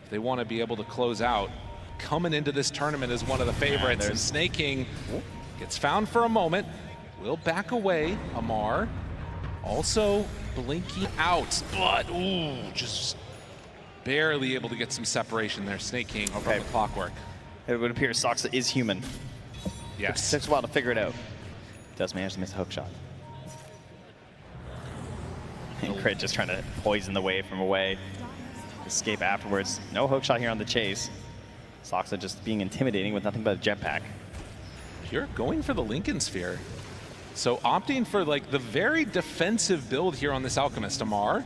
if they want to be able to close out. Coming into this tournament as one of the favorites, and Snake King gets found for a moment, will back away. Amar also blinking out, but ooh, just barely able to get some separation there. Snake King from the clockwork. It would appear Soxa is human. Yes. It takes a while to figure it out. Does manage to miss a hook shot. And Crit just trying to poison the wave from away. Escape afterwards. No hook shot here on the chase. Soxa just being intimidating with nothing but a jetpack. You're going for the Lincoln Sphere. So opting for like the very defensive build here on this Alchemist, Amar.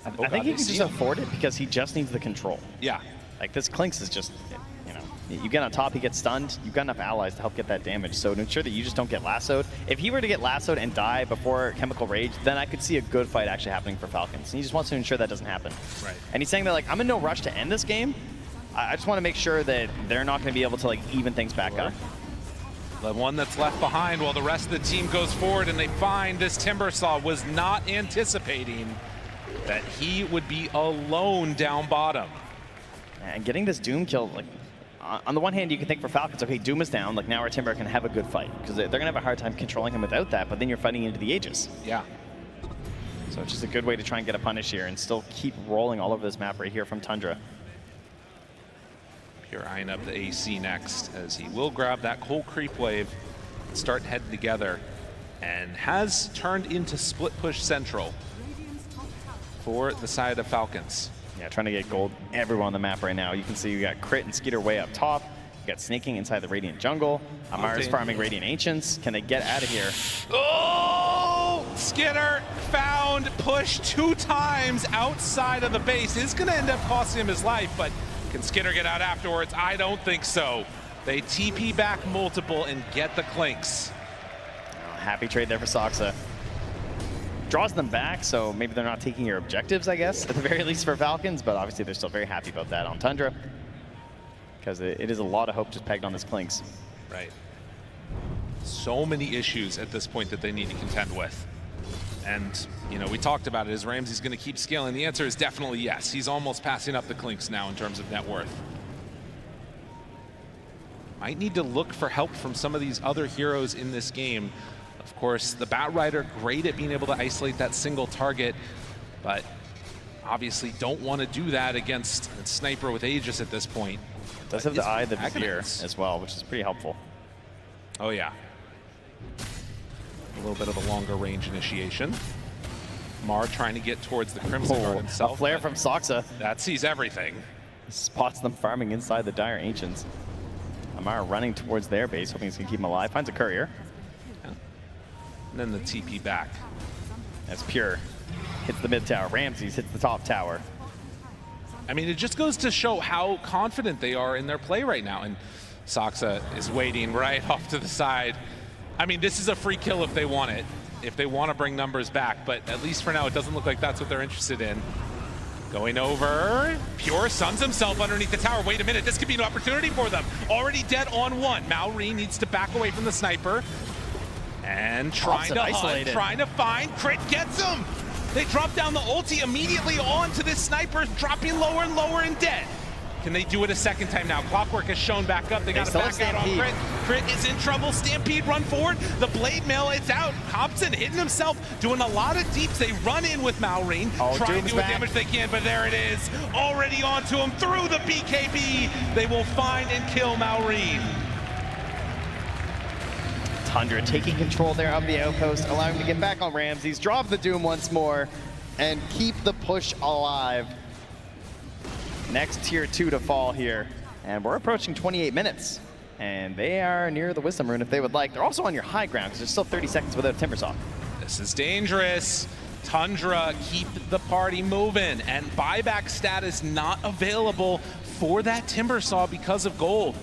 I think he can just afford it because he just needs the control. Yeah. Like this Clinks is just, you get on top, he gets stunned. You've got enough allies to help get that damage. So to ensure that you just don't get lassoed. If he were to get lassoed and die before Chemical Rage, then I could see a good fight actually happening for Falcons. And he just wants to ensure that doesn't happen. Right. And he's saying that like, I'm in no rush to end this game. I just want to make sure that they're not going to be able to like even things back up. The one that's left behind while the rest of the team goes forward, and they find this Timbersaw was not anticipating that he would be alone down bottom. And getting this Doom kill, like, on the one hand, you can think for Falcons, okay, Doom is down, like now our Timber can have a good fight, because they're going to have a hard time controlling him without that, but then you're fighting into the Aegis. Yeah. So it's just a good way to try and get a punish here and still keep rolling all over this map right here from Tundra. Pure eyeing up the AC next, as he will grab that whole creep wave and start heading together, and has turned into split push central for the side of Falcons. Yeah, trying to get gold everywhere on the map right now. You can see you got Crit and Skeeter way up top. You got Snake King inside the Radiant jungle. Amar is farming Radiant Ancients. Can they get out of here? Oh! Skinner found, pushed 2 times outside of the base. It's going to end up costing him his life, but can Skinner get out afterwards? I don't think so. They TP back multiple and get the Clinks. Oh, happy trade there for Soxa. Draws them back, so maybe they're not taking your objectives, I guess, at the very least for Falcons, but obviously they're still very happy about that on Tundra, because it is a lot of hope just pegged on this Clinks. Right. So many issues at this point that they need to contend with. And, you know, we talked about it. Is Ramsey's going to keep scaling? The answer is definitely yes. He's almost passing up the Clinks now in terms of net worth. Might need to look for help from some of these other heroes in this game. Of course, the Batrider, great at being able to isolate that single target, but obviously don't want to do that against a sniper with Aegis at this point. Does have the Eye of the Vizier as well, which is pretty helpful. Oh yeah. A little bit of a longer range initiation. Mar trying to get towards the Crimson Guard himself. A flare from Soxa. That sees everything. Spots them farming inside the Dire Ancients. Amar running towards their base, hoping he's going to keep him alive. Finds a courier. And then the TP back. That's Pure. Hits the mid tower. Ramses hits the top tower. I mean, it just goes to show how confident they are in their play right now. And Soxa is waiting right off to the side. I mean, this is a free kill if they want it, if they want to bring numbers back. But at least for now, it doesn't look like that's what they're interested in. Going over. Pure suns himself underneath the tower. Wait a minute, this could be an opportunity for them. Already dead on one. Maori needs to back away from the sniper. And trying to hunt, trying to find. Crit gets him. They drop down the ulti immediately onto this sniper, dropping lower and lower and dead. Can they do it a second time now? Clockwork has shown back up. They got to still back out on Stampede. Crit. Crit is in trouble. Stampede run forward. The blade mail, it's out. Hobson hitting himself, doing a lot of deeps. They run in with Malrine, trying to do what damage they can, but there it is. Already onto him through the BKB. They will find and kill Malrine. Tundra taking control there of the outpost, allowing him to get back on Ramses, drop the Doom once more, and keep the push alive. Next tier 2 to fall here. And we're approaching 28 minutes. And they are near the Wisdom Rune if they would like. They're also on your high ground because there's still 30 seconds without a Timbersaw. This is dangerous. Tundra keep the party moving, and buyback status not available for that Timbersaw because of gold.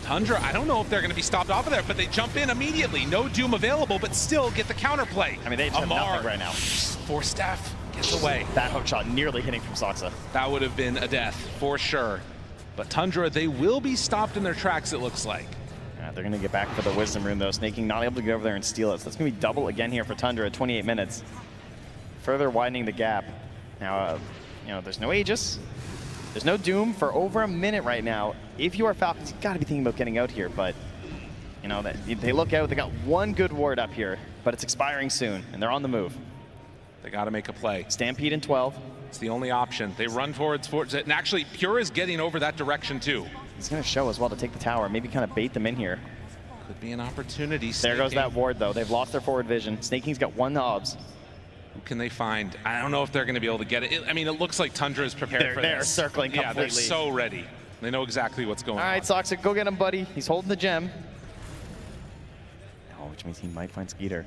Tundra, I don't know if they're going to be stopped off of there, but they jump in immediately. No Doom available, but still get the counterplay. I mean, they just have nothing right now. Force staff gets away. That hook shot nearly hitting from Soxa. That would have been a death for sure. But Tundra, they will be stopped in their tracks, it looks like. They're going to get back for the Wisdom Rune, though. Snaking not able to get over there and steal it. So that's going to be double again here for Tundra at 28 minutes. Further widening the gap. Now, you know, there's no Aegis. There's no Doom for over a minute right now. If you are Falcons, you've got to be thinking about getting out here. But, you know, they look out. They got one good ward up here, but it's expiring soon, and they're on the move. They got to make a play. Stampede in 12. It's the only option. They run towards it. And actually, Pure is getting over that direction, too. He's going to show as well to take the tower. Maybe kind of bait them in here. Could be an opportunity. There goes that ward, though. They've lost their forward vision. Snaking's got one Hobbs. Who can they find? I don't know if they're going to be able to get it. I mean, it looks like Tundra is prepared for this. They're circling completely. Yeah, they're so ready. They know exactly what's going on. All right, Soxa, go get him, buddy. He's holding the gem. Oh, which means he might find Skeeter.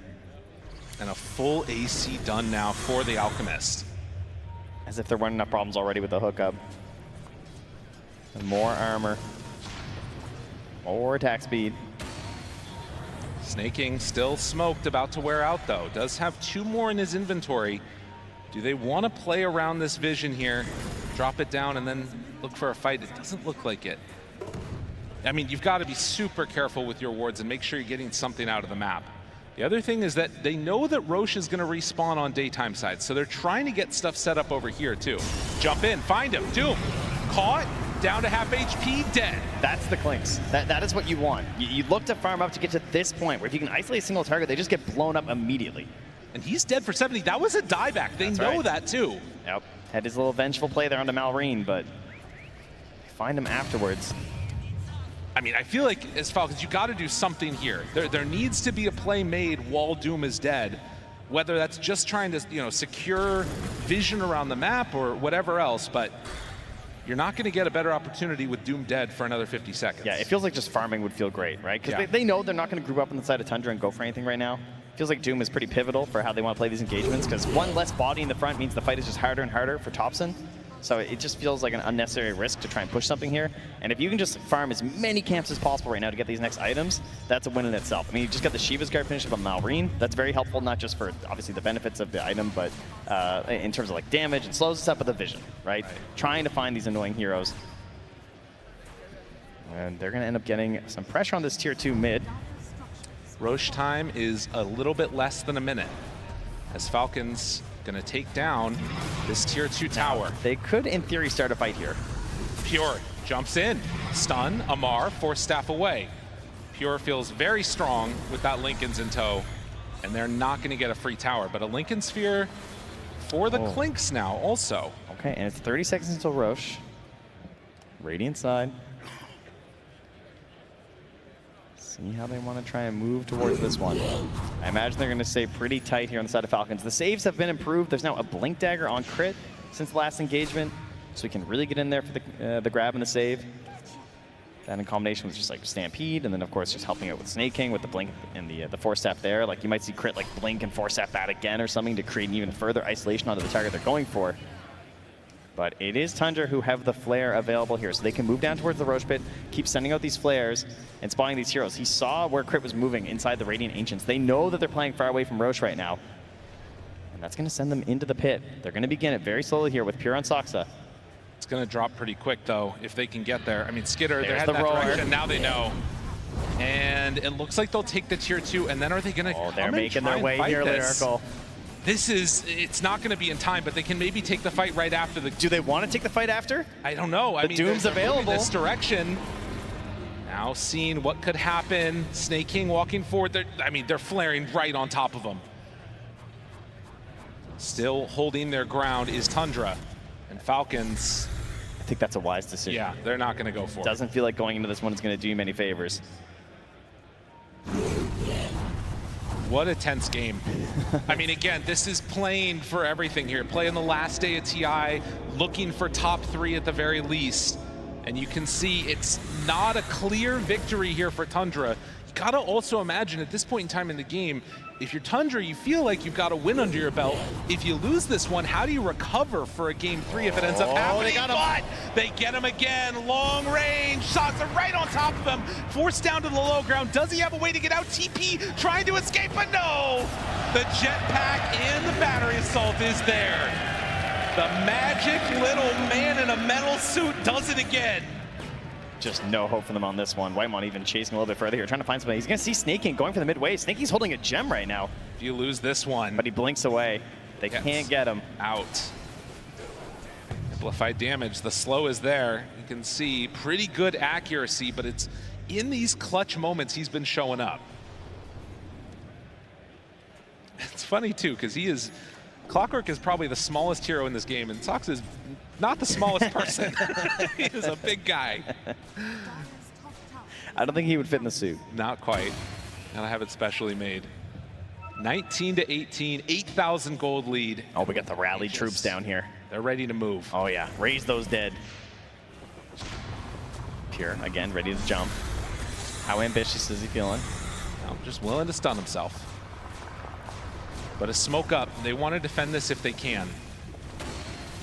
And a full AC done now for the Alchemist. As if they're running enough problems already with the hookup. And more armor. More attack speed. Snaking still smoked, about to wear out though. Does have 2 more in his inventory. Do they want to play around this vision here? Drop it down and then look for a fight? It doesn't look like it. I mean, you've got to be super careful with your wards and make sure you're getting something out of the map. The other thing is that they know that Roche is going to respawn on daytime side, so they're trying to get stuff set up over here too. Jump in, find him, Doom. Caught, down to half HP, dead. That's the Clinks. That is what you want. You look to farm up to get to this point where if you can isolate a single target, they just get blown up immediately. And he's dead for 70. That was a dieback. They know that too. Yep. Had his little vengeful play there onto Malrine, but they find him afterwards. I mean, I feel like as Falcons, you got to do something here. There needs to be a play made while Doom is dead, whether that's just trying to, you know, secure vision around the map or whatever else. But you're not going to get a better opportunity with Doom dead for another 50 seconds. Yeah, it feels like just farming would feel great, right? Because they know they're not going to group up on the side of Tundra and go for anything right now. Feels like Doom is pretty pivotal for how they want to play these engagements, because one less body in the front means the fight is just harder and harder for Topson. So it just feels like an unnecessary risk to try and push something here. And if you can just farm as many camps as possible right now to get these next items, that's a win in itself. I mean, you just got the Shiva's Guard finish up on Malrine. That's very helpful, not just for obviously the benefits of the item, but in terms of like damage and slows us up with the vision, right? Trying to find these annoying heroes. And they're going to end up getting some pressure on this tier 2 mid. Roche time is a little bit less than a minute, as Falcons gonna take down this tier 2 tower. They could, in theory, start a fight here. Pure jumps in, stun, Amar, force staff away. Pure feels very strong with that Lincoln's in tow, and they're not gonna get a free tower, but a Lincoln Sphere for the Clinks now also. Okay, and it's 30 seconds until Roche. Radiant side. See how they want to try and move towards this one. I imagine they're going to stay pretty tight here on the side of Falcons. The saves have been improved. There's now a Blink Dagger on crit since the last engagement, so we can really get in there for the grab and the save. That in combination with just like Stampede, and then of course just helping out with Snake King with the Blink and the Force Staff there. Like you might see crit like Blink and Force Staff that again or something to create an even further isolation onto the target they're going for. But it is Tundra who have the flare available here, so they can move down towards the Roche pit, keep sending out these flares and spawning these heroes. He saw where crit was moving inside the Radiant Ancients. They know that they're playing far away from Roche right now, and that's going to send them into the pit. They're going to begin it very slowly here with Pure on Soxa. It's going to drop pretty quick though if they can get there. I mean, Skitter, they're heading the that roar. direction. Now they know. And it looks like they'll take the tier 2, and then are they going to they're making their way here, Lyrical. it's not going to be in time, but they can maybe take the fight right after the... Do they want to take the fight after? I don't know. The Doom's they're moving available. This direction. Now seeing what could happen. Snake King walking forward. They're flaring right on top of him. Still holding their ground is Tundra. And Falcons... I think that's a wise decision. Yeah, they're not going to go for it. Doesn't feel like going into this one is going to do you many favors. What a tense game. I mean, again, this is playing for everything here. Playing the last day of TI, looking for top 3 at the very least. And you can see it's not a clear victory here for Tundra. You gotta also imagine at this point in time in the game, if you're Tundra, you feel like you've got a win under your belt. If you lose this one, how do you recover for a game 3 if it ends up happening? They got him. But they get him again. Long range shots are right on top of him. Forced down to the low ground. Does he have a way to get out? TP trying to escape, but no. The jetpack and the battery assault is there. The magic little man in a metal suit does it again. Just no hope for them on this one. Whitemon even chasing a little bit further here, trying to find somebody. He's going to see Snake King going for the mid-wave. Snake King's holding a gem right now. If you lose this one. But he blinks away. They can't get him. Out. Amplified damage. The slow is there. You can see pretty good accuracy, but it's in these clutch moments he's been showing up. It's funny, too, because Clockwork is probably the smallest hero in this game, and Sox is not the smallest person. He is a big guy. I don't think he would fit in the suit. Not quite. Gotta have it specially made. 19-18, 8,000 gold lead. Oh, we got the rally troops down here. They're ready to move. Oh yeah, raise those dead. Pure, again, ready to jump. How ambitious is he feeling? No, just willing to stun himself. But a smoke up, they want to defend this if they can.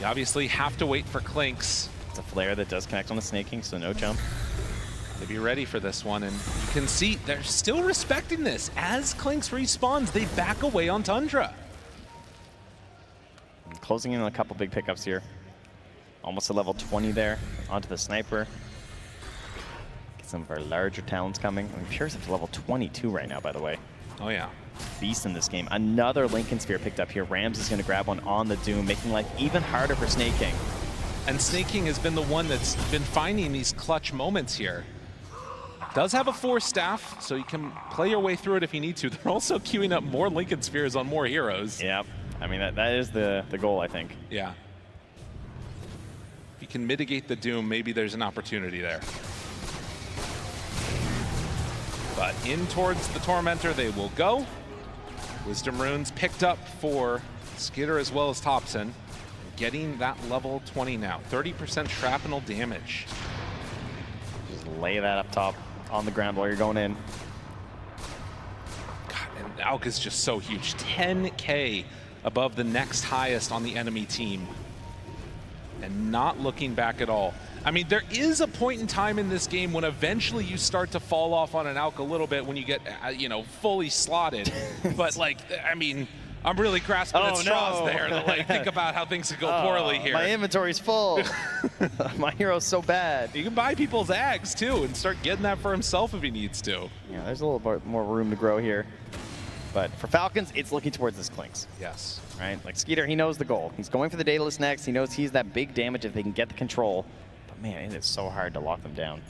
You obviously have to wait for Clinks. It's a flare that does connect on the Snake King, so no jump. To be ready for this one, and you can see they're still respecting this. As Clinks respawns, they back away on Tundra. Closing in on a couple big pickups here. Almost a level 20 there, onto the sniper. Get some of our larger talents coming. I mean, Pure's up to level 22 right now, by the way. Oh yeah. Beast in this game. Another Lincoln Sphere picked up here. Rams is going to grab one on the Doom, making life even harder for Snake King. And Snake King has been the one that's been finding these clutch moments here. Does have a 4-staff, so you can play your way through it if you need to. They're also queuing up more Lincoln Spheres on more heroes. Yep. I mean, that is the goal, I think. Yeah. If you can mitigate the Doom, maybe there's an opportunity there. But in towards the Tormentor they will go. Wisdom Runes picked up for Skitter as well as Thompson. Getting that level 20 now. 30% shrapnel damage. Just lay that up top on the ground while you're going in. God, and Alk is just so huge. 10K above the next highest on the enemy team. And not looking back at all. I mean, there is a point in time in this game when eventually you start to fall off on an Alk a little bit when you get, you know, fully slotted. But, like, I mean, I'm really grasping at straws there to, like, think about how things could go poorly here. My inventory's full. My hero's so bad. You can buy people's Ags, too, and start getting that for himself if he needs to. Yeah, there's a little bit more room to grow here. But for Falcons, it's looking towards this Clinks. Yes. Right? Like, Skeeter, he knows the goal. He's going for the Daedalus next. He knows he's that big damage if they can get the control. But, man, it is so hard to lock them down.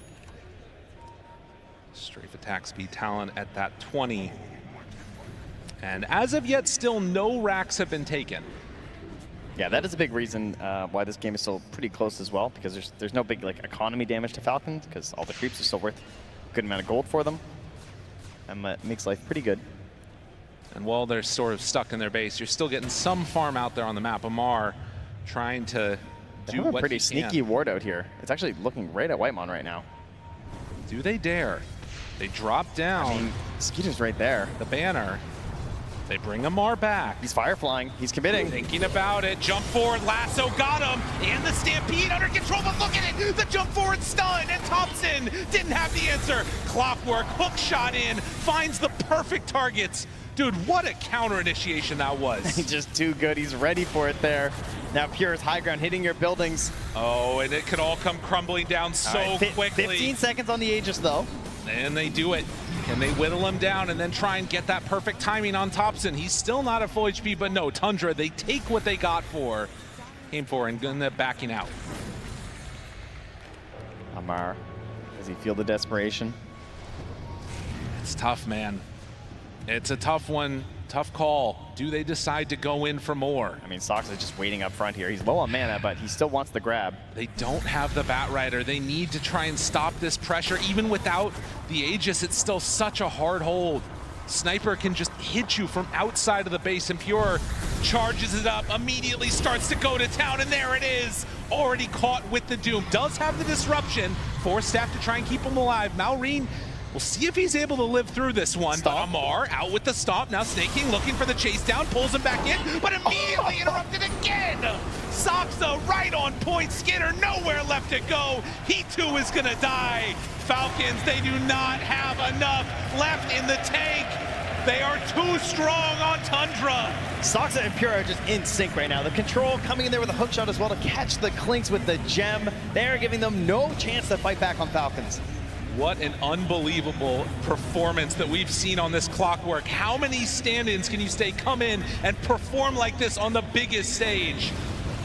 Strafe attack speed talent at that 20. And as of yet, still no racks have been taken. Yeah, that is a big reason why this game is still pretty close as well, because there's no big like economy damage to Falcons, because all the creeps are still worth a good amount of gold for them. And that makes life pretty good. And while they're sort of stuck in their base, you're still getting some farm out there on the map. Amar trying to do what a pretty he sneaky can. ward out here. It's actually looking right at Whitemon right now. Do they dare? They drop down. I mean, Skeeter's right there. The banner. They bring Amar back. He's fire flying. He's committing. Thinking about it. Jump forward. Lasso got him. And the Stampede under control. But look at it. The jump forward stun. And Thompson didn't have the answer. Clockwork. Hook shot in. Finds the perfect targets. Dude, what a counter initiation that was. He's just too good. He's ready for it there. Now Pure's high ground hitting your buildings. Oh, and it could all come crumbling down so quickly. 15 seconds on the Aegis, though. And they do it. Can they whittle him down and then try and get that perfect timing on Thompson? He's still not at full HP, but no, Tundra, they take what they came for and then they're backing out. Amar, does he feel the desperation? It's tough, man. It's a tough one. Tough call. Do they decide to go in for more? I mean, Sox is just waiting up front here. He's low on mana, but he still wants the grab. They don't have the Batrider. They need to try and stop this pressure. Even without the Aegis, it's still such a hard hold. Sniper can just hit you from outside of the base, and Pure charges it up, immediately starts to go to town, and there it is. Already caught with the Doom. Does have the disruption. Force staff to try and keep him alive. Malrine, we'll see if he's able to live through this one. But Amar out with the stomp. Now Snake King looking for the chase down, pulls him back in, but immediately interrupted again. Saksa right on point. Skinner nowhere left to go. He too is gonna die. Falcons, they do not have enough left in the tank. They are too strong on Tundra. Saksa and Pure are just in sync right now. The control coming in there with a hook shot as well to catch the Clinks with the gem. They're giving them no chance to fight back on Falcons. What an unbelievable performance that we've seen on this Clockwork. How many stand-ins can you come in and perform like this on the biggest stage?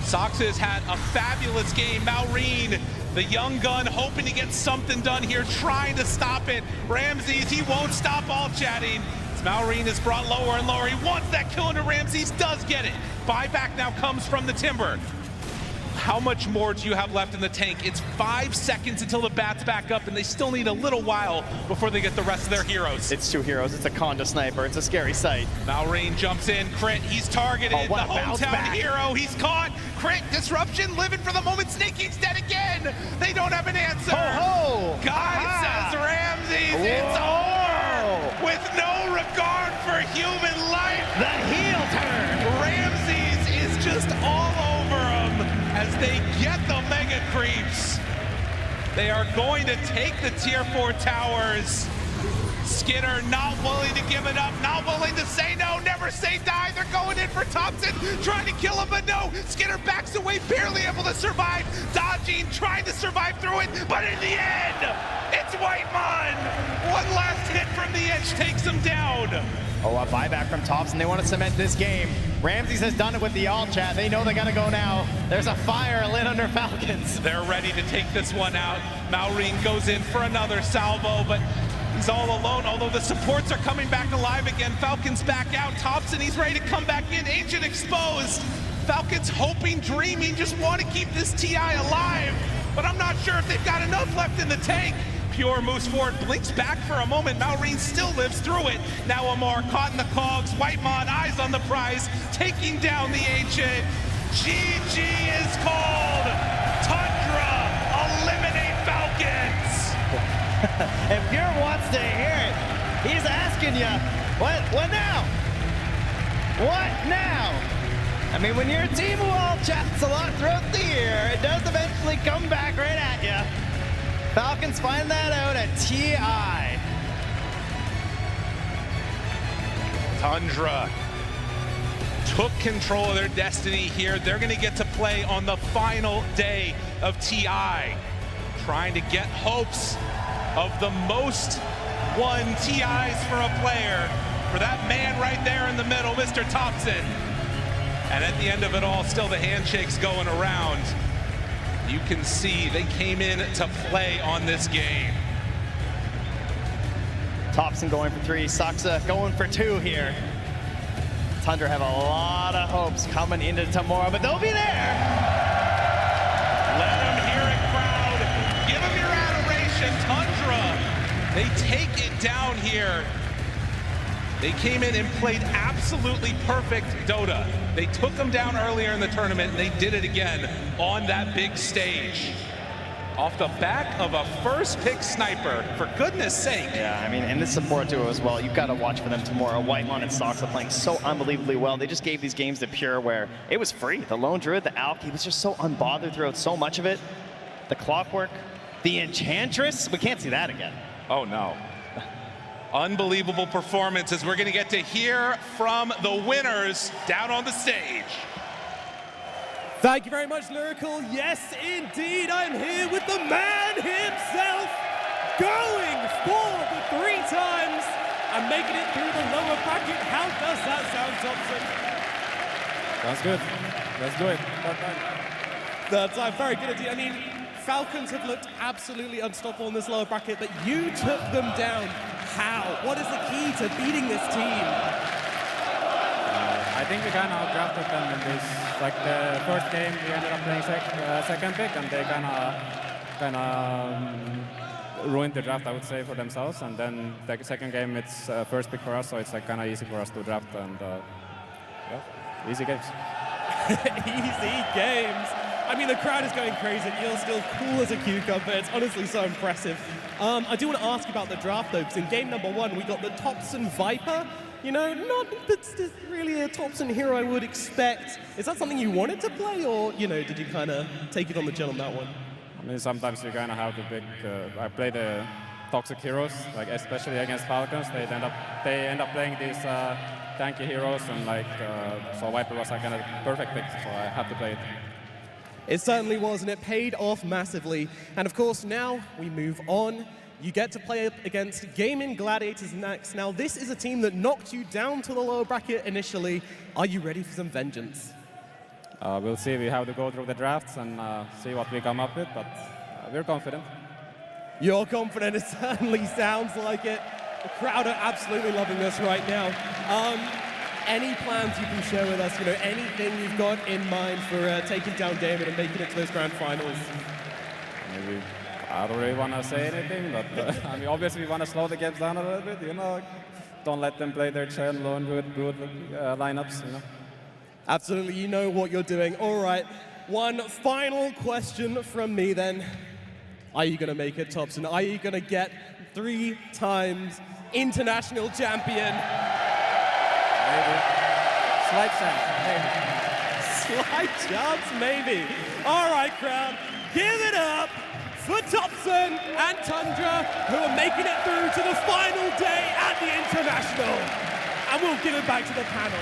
Sox has had a fabulous game. Malrine, the young gun, hoping to get something done here, trying to stop it. Ramses, he won't stop all chatting. As Malrine is brought lower and lower. He wants that kill into Ramses, does get it. Buyback now comes from the Timber. How much more do you have left in the tank? It's 5 seconds until the bats back up, and they still need a little while before they get the rest of their heroes. It's 2 heroes. It's a Conda sniper. It's a scary sight. Malrine jumps in. Crit. He's targeted. Oh, the hometown hero. He's caught. Crit. Disruption. Living for the moment. Snake King's dead again. They don't have an answer. Ho, ho. Guys, says Ramses. Whoa. It's over. With no regard for human life. The heel turn. Ramses is just all over him as they get the mega creeps. They are going to take the tier 4 towers. Skinner not willing to give it up, not willing to say no, never say die. They're going in for Thompson, trying to kill him, but no. Skinner backs away, barely able to survive. Dodging, trying to survive through it, but in the end, it's Whitemon. One last hit from the edge takes him down. Oh, a buyback from Thompson. They want to cement this game. Ramses has done it with the alt chat. They know they gotta go now. There's a fire lit under Falcons. They're ready to take this one out. Malrine goes in for another salvo, but he's all alone, although the supports are coming back alive again. Falcons back out. Thompson, he's ready to come back in. Ancient exposed. Falcons hoping, dreaming, just want to keep this TI alive, but I'm not sure if they've got enough left in the tank. Pure moves forward, blinks back for a moment. Malrine still lives through it. Now Amar caught in the cogs. Whitemon, eyes on the prize, taking down the Ancient. GG is called. Tundra eliminate Falcons. And Pure wants to hear it. He's asking you, what now? What now? I mean, when you're a team who all chats a lot throughout the year, it does eventually come back right at you. Falcons find that out at TI. Tundra took control of their destiny here. They're going to get to play on the final day of TI, trying to get hopes of the most won TIs for a player, for that man right there in the middle, Mr. Thompson. And at the end of it all, still the handshakes going around. You can see they came in to play on this game. Thompson going for 3, Saksa going for 2 here. Tundra have a lot of hopes coming into tomorrow, but they'll be there. Let them hear it, crowd. Give them your adoration, Tundra. They take it down here. They came in and played absolutely perfect Dota. They took them down earlier in the tournament, and they did it again on that big stage. Off the back of a first-pick sniper, for goodness sake. Yeah, I mean, and this support duo as well. You've got to watch for them tomorrow. Whitemon and Sox are playing so unbelievably well. They just gave these games to Pure where it was free. The Lone Druid, the Alk, he was just so unbothered throughout so much of it. The Clockwork, the Enchantress, we can't see that again. Oh, no. Unbelievable performances. We're going to get to hear from the winners down on the stage. Thank you very much, Lyrical. Yes, indeed, I'm here with the man himself, going for the 3 times and making it through the lower bracket. How does that sound, Thompson? That's good. Let's do it. That's very good indeed. I mean, Falcons have looked absolutely unstoppable in this lower bracket, but you took them down. How? What is the key to beating this team? I think we kind of drafted them in this. Like the first game, we ended up playing second pick, and they kind of ruined the draft, I would say, for themselves. And then the second game, it's first pick for us, so it's like kind of easy for us to draft. And yeah, easy games. Easy games. I mean, the crowd is going crazy. You're still cool as a cucumber. It's honestly so impressive. I do want to ask about the draft, though, because in game number 1, we got the Thompson Viper. You know, not that's really a Thompson hero I would expect. Is that something you wanted to play, or, you know, did you kind of take it on the chin on that one? I mean, sometimes you kind of have to pick. I play the toxic heroes, like especially against Falcons. They end up playing these tanky heroes, and like so Viper was like kind of perfect pick, so I had to play it. It certainly was, and it paid off massively. And of course, now we move on. You get to play up against Gaming Gladiators next. Now, this is a team that knocked you down to the lower bracket initially. Are you ready for some vengeance? We'll see. We have to go through the drafts and see what we come up with, but we're confident. You're confident. It certainly sounds like it. The crowd are absolutely loving this right now. Any plans you can share with us? You know, anything you've got in mind for taking down Damon and making it to those grand finals? Maybe. I don't really want to say anything, but I mean, obviously we want to slow the games down a little bit, you know. Don't let them play their Chen, Lone, good lineups, you know. Absolutely, you know what you're doing. All right, one final question from me then. Are you going to make it, Thompson? Are you going to get 3 times international champion? Maybe. Slight chance, maybe. Slight chance, maybe. All right, crowd, give it up for Thompson and Tundra, who are making it through to the final day at the International. And we'll give it back to the panel.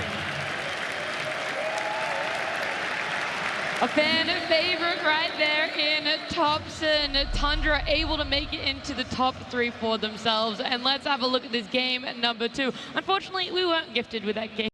A fan favorite right there in Thompson. Tundra able to make it into the top 3 for themselves. And let's have a look at this game number 2. Unfortunately, we weren't gifted with that game.